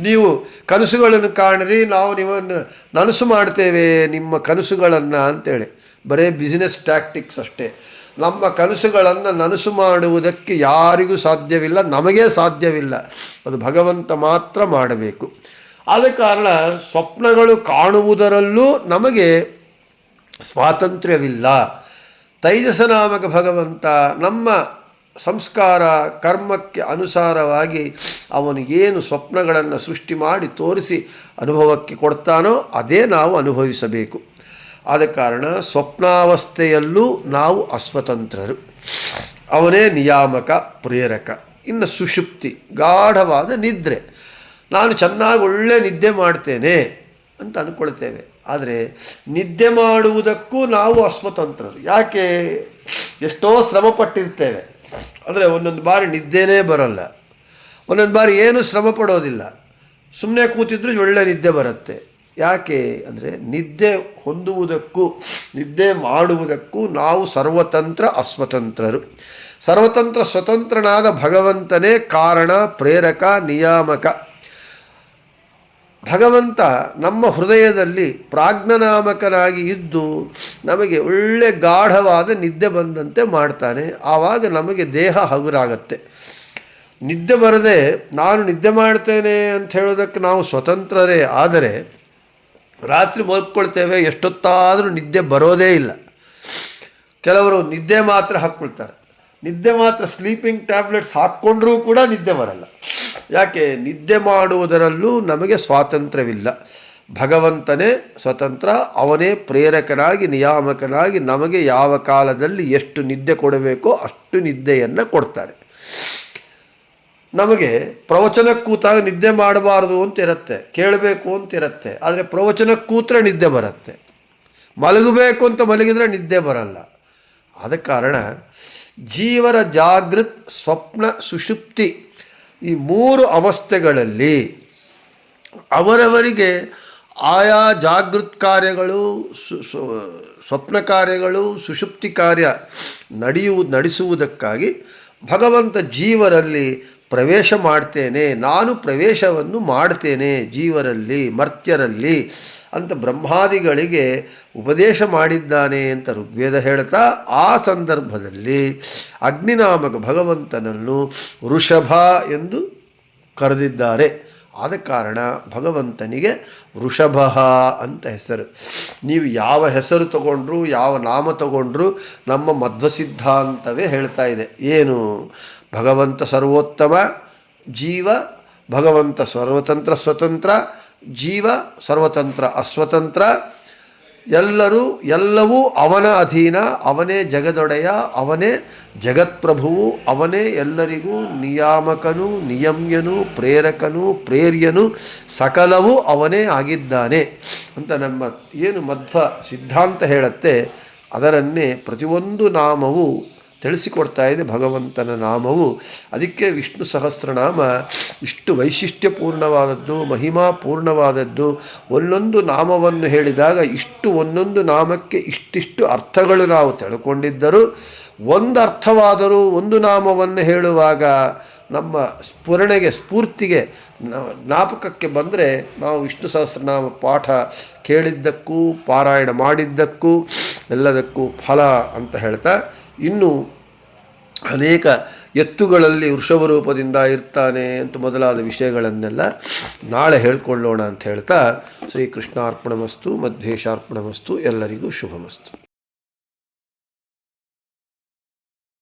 ನೀವು ಕನಸುಗಳನ್ನು ಕಾಣಿರಿ, ನಾವು ನೀವನ್ನು ನನಸು ಮಾಡ್ತೇವೆ ನಿಮ್ಮ ಕನಸುಗಳನ್ನು ಅಂತೇಳಿ. ಬರೀ ಬಿಸ್ನೆಸ್ ಟ್ಯಾಕ್ಟಿಕ್ಸ್ ಅಷ್ಟೇ. ನಮ್ಮ ಕನಸುಗಳನ್ನು ನನಸು ಮಾಡುವುದಕ್ಕೆ ಯಾರಿಗೂ ಸಾಧ್ಯವಿಲ್ಲ, ನಮಗೇ ಸಾಧ್ಯವಿಲ್ಲ. ಅದು ಭಗವಂತ ಮಾತ್ರ ಮಾಡಬೇಕು. ಆದ ಕಾರಣ ಸ್ವಪ್ನಗಳು ಕಾಣುವುದರಲ್ಲೂ ನಮಗೆ ಸ್ವಾತಂತ್ರ್ಯವಿಲ್ಲ. ತೈಜಸ ನಾಮಕ ಭಗವಂತ ನಮ್ಮ ಸಂಸ್ಕಾರ ಕರ್ಮಕ್ಕೆ ಅನುಸಾರವಾಗಿ ಅವನು ಏನು ಸ್ವಪ್ನಗಳನ್ನು ಸೃಷ್ಟಿ ಮಾಡಿ ತೋರಿಸಿ ಅನುಭವಕ್ಕೆ ಕೊಡ್ತಾನೋ ಅದೇ ನಾವು ಅನುಭವಿಸಬೇಕು. ಆದ ಕಾರಣ ಸ್ವಪ್ನಾವಸ್ಥೆಯಲ್ಲೂ ನಾವು ಅಸ್ವತಂತ್ರರು. ಅವನೇ ನಿಯಾಮಕ, ಪ್ರೇರಕ. ಇನ್ನು ಸುಷುಪ್ತಿ, ಗಾಢವಾದ ನಿದ್ರೆ. ನಾನು ಚೆನ್ನಾಗಿ ಒಳ್ಳೆ ನಿದ್ದೆ ಮಾಡ್ತೇನೆ ಅಂತ ಅಂದ್ಕೊಳ್ತೇವೆ. ಆದರೆ ನಿದ್ದೆ ಮಾಡುವುದಕ್ಕೂ ನಾವು ಅಸ್ವತಂತ್ರರು. ಯಾಕೆ? ಎಷ್ಟೋ ಶ್ರಮ ಪಟ್ಟಿರ್ತೇವೆ, ಆದರೆ ಒಂದೊಂದು ಬಾರಿ ನಿದ್ದೆನೇ ಬರೋಲ್ಲ. ಒಂದೊಂದು ಬಾರಿ ಏನೂ ಶ್ರಮ ಪಡೋದಿಲ್ಲ, ಸುಮ್ಮನೆ ಕೂತಿದ್ರೂ ಒಳ್ಳೆ ನಿದ್ದೆ ಬರುತ್ತೆ. ಯಾಕೆ ಅಂದರೆ ನಿದ್ದೆ ಹೊಂದುವುದಕ್ಕೂ ನಿದ್ದೆ ಮಾಡುವುದಕ್ಕೂ ನಾವು ಸರ್ವತಂತ್ರ ಅಸ್ವತಂತ್ರರು. ಸರ್ವತಂತ್ರ ಸ್ವತಂತ್ರನಾದ ಭಗವಂತನೇ ಕಾರಣ, ಪ್ರೇರಕ, ನಿಯಾಮಕ. ಭಗವಂತ ನಮ್ಮ ಹೃದಯದಲ್ಲಿ ಪ್ರಾಜ್ಞನಾಮಕನಾಗಿ ಇದ್ದು ನಮಗೆ ಒಳ್ಳೆ ಗಾಢವಾದ ನಿದ್ದೆ ಬಂದಂತೆ ಮಾಡ್ತಾನೆ. ಆವಾಗ ನಮಗೆ ದೇಹ ಹಗುರಾಗತ್ತೆ. ನಿದ್ದೆ ಬರದೆ ನಾನು ನಿದ್ದೆ ಮಾಡ್ತೇನೆ ಅಂತ ಹೇಳೋದಕ್ಕೆ ನಾವು ಸ್ವತಂತ್ರರೇ. ಆದರೆ ರಾತ್ರಿ ಮಲ್ಕೊಳ್ತೇವೆ, ಎಷ್ಟೊತ್ತಾದರೂ ನಿದ್ದೆ ಬರೋದೇ ಇಲ್ಲ. ಕೆಲವರು ನಿದ್ದೆ ಮಾತ್ರ ಹಾಕ್ಕೊಳ್ತಾರೆ. ನಿದ್ದೆ ಮಾತ್ರ ಸ್ಲೀಪಿಂಗ್ ಟ್ಯಾಬ್ಲೆಟ್ಸ್ ಹಾಕ್ಕೊಂಡ್ರೂ ಕೂಡ ನಿದ್ದೆ ಬರಲ್ಲ. ಯಾಕೆ? ನಿದ್ದೆ ಮಾಡುವುದರಲ್ಲೂ ನಮಗೆ ಸ್ವಾತಂತ್ರ್ಯವಿಲ್ಲ. ಭಗವಂತನೇ ಸ್ವತಂತ್ರ, ಅವನೇ ಪ್ರೇರಕನಾಗಿ ನಿಯಾಮಕನಾಗಿ ನಮಗೆ ಯಾವ ಕಾಲದಲ್ಲಿ ಎಷ್ಟು ನಿದ್ದೆ ಕೊಡಬೇಕೋ ಅಷ್ಟು ನಿದ್ದೆಯನ್ನು ಕೊಡ್ತಾರೆ. ನಮಗೆ ಪ್ರವಚನಕ್ಕೆ ಕೂತಾಗ ನಿದ್ದೆ ಮಾಡಬಾರ್ದು ಅಂತ ಇರುತ್ತೆ, ಕೇಳಬೇಕು ಅಂತ ಇರುತ್ತೆ. ಆದರೆ ಪ್ರವಚನಕ್ಕೆ ಕೂತ್ರೆ ನಿದ್ದೆ ಬರುತ್ತೆ. ಮಲಗಬೇಕು ಅಂತ ಮಲಗಿದರೆ ನಿದ್ದೆ ಬರಲ್ಲ. ಆದ ಕಾರಣ ಜೀವರ ಜಾಗೃತ್, ಸ್ವಪ್ನ, ಸುಷುಪ್ತಿ ಈ ಮೂರು ಅವಸ್ಥೆಗಳಲ್ಲಿ ಅವರವರಿಗೆ ಆಯಾ ಜಾಗೃತ್ ಕಾರ್ಯಗಳು, ಸ್ವಪ್ನ ಕಾರ್ಯಗಳು, ಸುಷುಪ್ತಿ ಕಾರ್ಯ ನಡೆಸುವುದಕ್ಕಾಗಿ ಭಗವಂತ ಜೀವರಲ್ಲಿ ಪ್ರವೇಶ ಮಾಡ್ತೇನೆ, ನಾನು ಪ್ರವೇಶವನ್ನು ಮಾಡ್ತೇನೆ ಜೀವರಲ್ಲಿ, ಮರ್ತ್ಯರಲ್ಲಿ ಅಂತ ಬ್ರಹ್ಮಾದಿಗಳಿಗೆ ಉಪದೇಶ ಮಾಡಿದ್ದಾನೆ ಅಂತ ಋಗ್ವೇದ ಹೇಳ್ತಾ, ಆ ಸಂದರ್ಭದಲ್ಲಿ ಅಗ್ನಿನಾಮಕ ಭಗವಂತನನ್ನು ವೃಷಭ ಎಂದು ಕರೆದಿದ್ದಾರೆ. ಆದ ಕಾರಣ ಭಗವಂತನಿಗೆ ವೃಷಭ ಅಂತ ಹೆಸರು. ನೀವು ಯಾವ ಹೆಸರು ತಗೊಂಡ್ರು, ಯಾವ ನಾಮ ತಗೊಂಡ್ರು ನಮ್ಮ ಮಧ್ವ ಸಿದ್ಧಾಂತವೇ ಹೇಳ್ತಾ ಇದೆ. ಏನು? ಭಗವಂತ ಸರ್ವೋತ್ತಮ, ಜೀವ ಭಗವಂತ ಸರ್ವತಂತ್ರ ಸ್ವತಂತ್ರ, ಜೀವ ಸರ್ವತಂತ್ರ ಅಸ್ವತಂತ್ರ, ಎಲ್ಲವೂ ಅವನ ಅಧೀನ, ಅವನೇ ಜಗದೊಡೆಯ, ಅವನೇ ಜಗತ್ಪ್ರಭುವು, ಅವನೇ ಎಲ್ಲರಿಗೂ ನಿಯಾಮಕನು, ನಿಯಮ್ಯನು, ಪ್ರೇರಕನು, ಪ್ರೇರ್ಯನು, ಸಕಲವೂ ಅವನೇ ಆಗಿದ್ದಾನೆ ಅಂತ ನಮ್ಮ ಏನು ಮಧ್ವ ಸಿದ್ಧಾಂತ ಹೇಳುತ್ತೆ, ಅದರನ್ನೇ ಪ್ರತಿಯೊಂದು ನಾಮವು ತಿಳಿಸಿಕೊಡ್ತಾ ಇದೆ. ಭಗವಂತನ ನಾಮವು ಅದಕ್ಕೆ ವಿಷ್ಣು ಸಹಸ್ರನಾಮ ಇಷ್ಟು ವೈಶಿಷ್ಟ್ಯಪೂರ್ಣವಾದದ್ದು, ಮಹಿಮಾಪೂರ್ಣವಾದದ್ದು. ಒಂದೊಂದು ನಾಮವನ್ನು ಹೇಳಿದಾಗ ಒಂದೊಂದು ನಾಮಕ್ಕೆ ಇಷ್ಟಿಷ್ಟು ಅರ್ಥಗಳು ನಾವು ತಿಳ್ಕೊಂಡಿದ್ದರೂ, ಒಂದು ಅರ್ಥವಾದರೂ ಒಂದು ನಾಮವನ್ನು ಹೇಳುವಾಗ ನಮ್ಮ ಸ್ಫುರ್ತಿಗೆ ಜ್ಞಾಪಕಕ್ಕೆ ಬಂದರೆ ನಾವು ವಿಷ್ಣು ಸಹಸ್ರನಾಮ ಪಾಠ ಕೇಳಿದ್ದಕ್ಕೂ ಪಾರಾಯಣ ಮಾಡಿದ್ದಕ್ಕೂ ಎಲ್ಲದಕ್ಕೂ ಫಲ ಅಂತ ಹೇಳ್ತಾ, ಇನ್ನು ಅನೇಕ ಎತ್ತುಗಳಲ್ಲಿ ವೃಷಭ ರೂಪದಿಂದ ಇರ್ತಾನೆ ಅಂತ ಮೊದಲಾದ ವಿಷಯಗಳನ್ನೆಲ್ಲ ನಾಳೆ ಹೇಳ್ಕೊಳ್ಳೋಣ ಅಂತ ಹೇಳ್ತಾ, ಶ್ರೀಕೃಷ್ಣಾರ್ಪಣಮಸ್ತು, ಮಧ್ವೇಶಾರ್ಪಣಮಸ್ತು. ಎಲ್ಲರಿಗೂ ಶುಭಮಸ್ತು.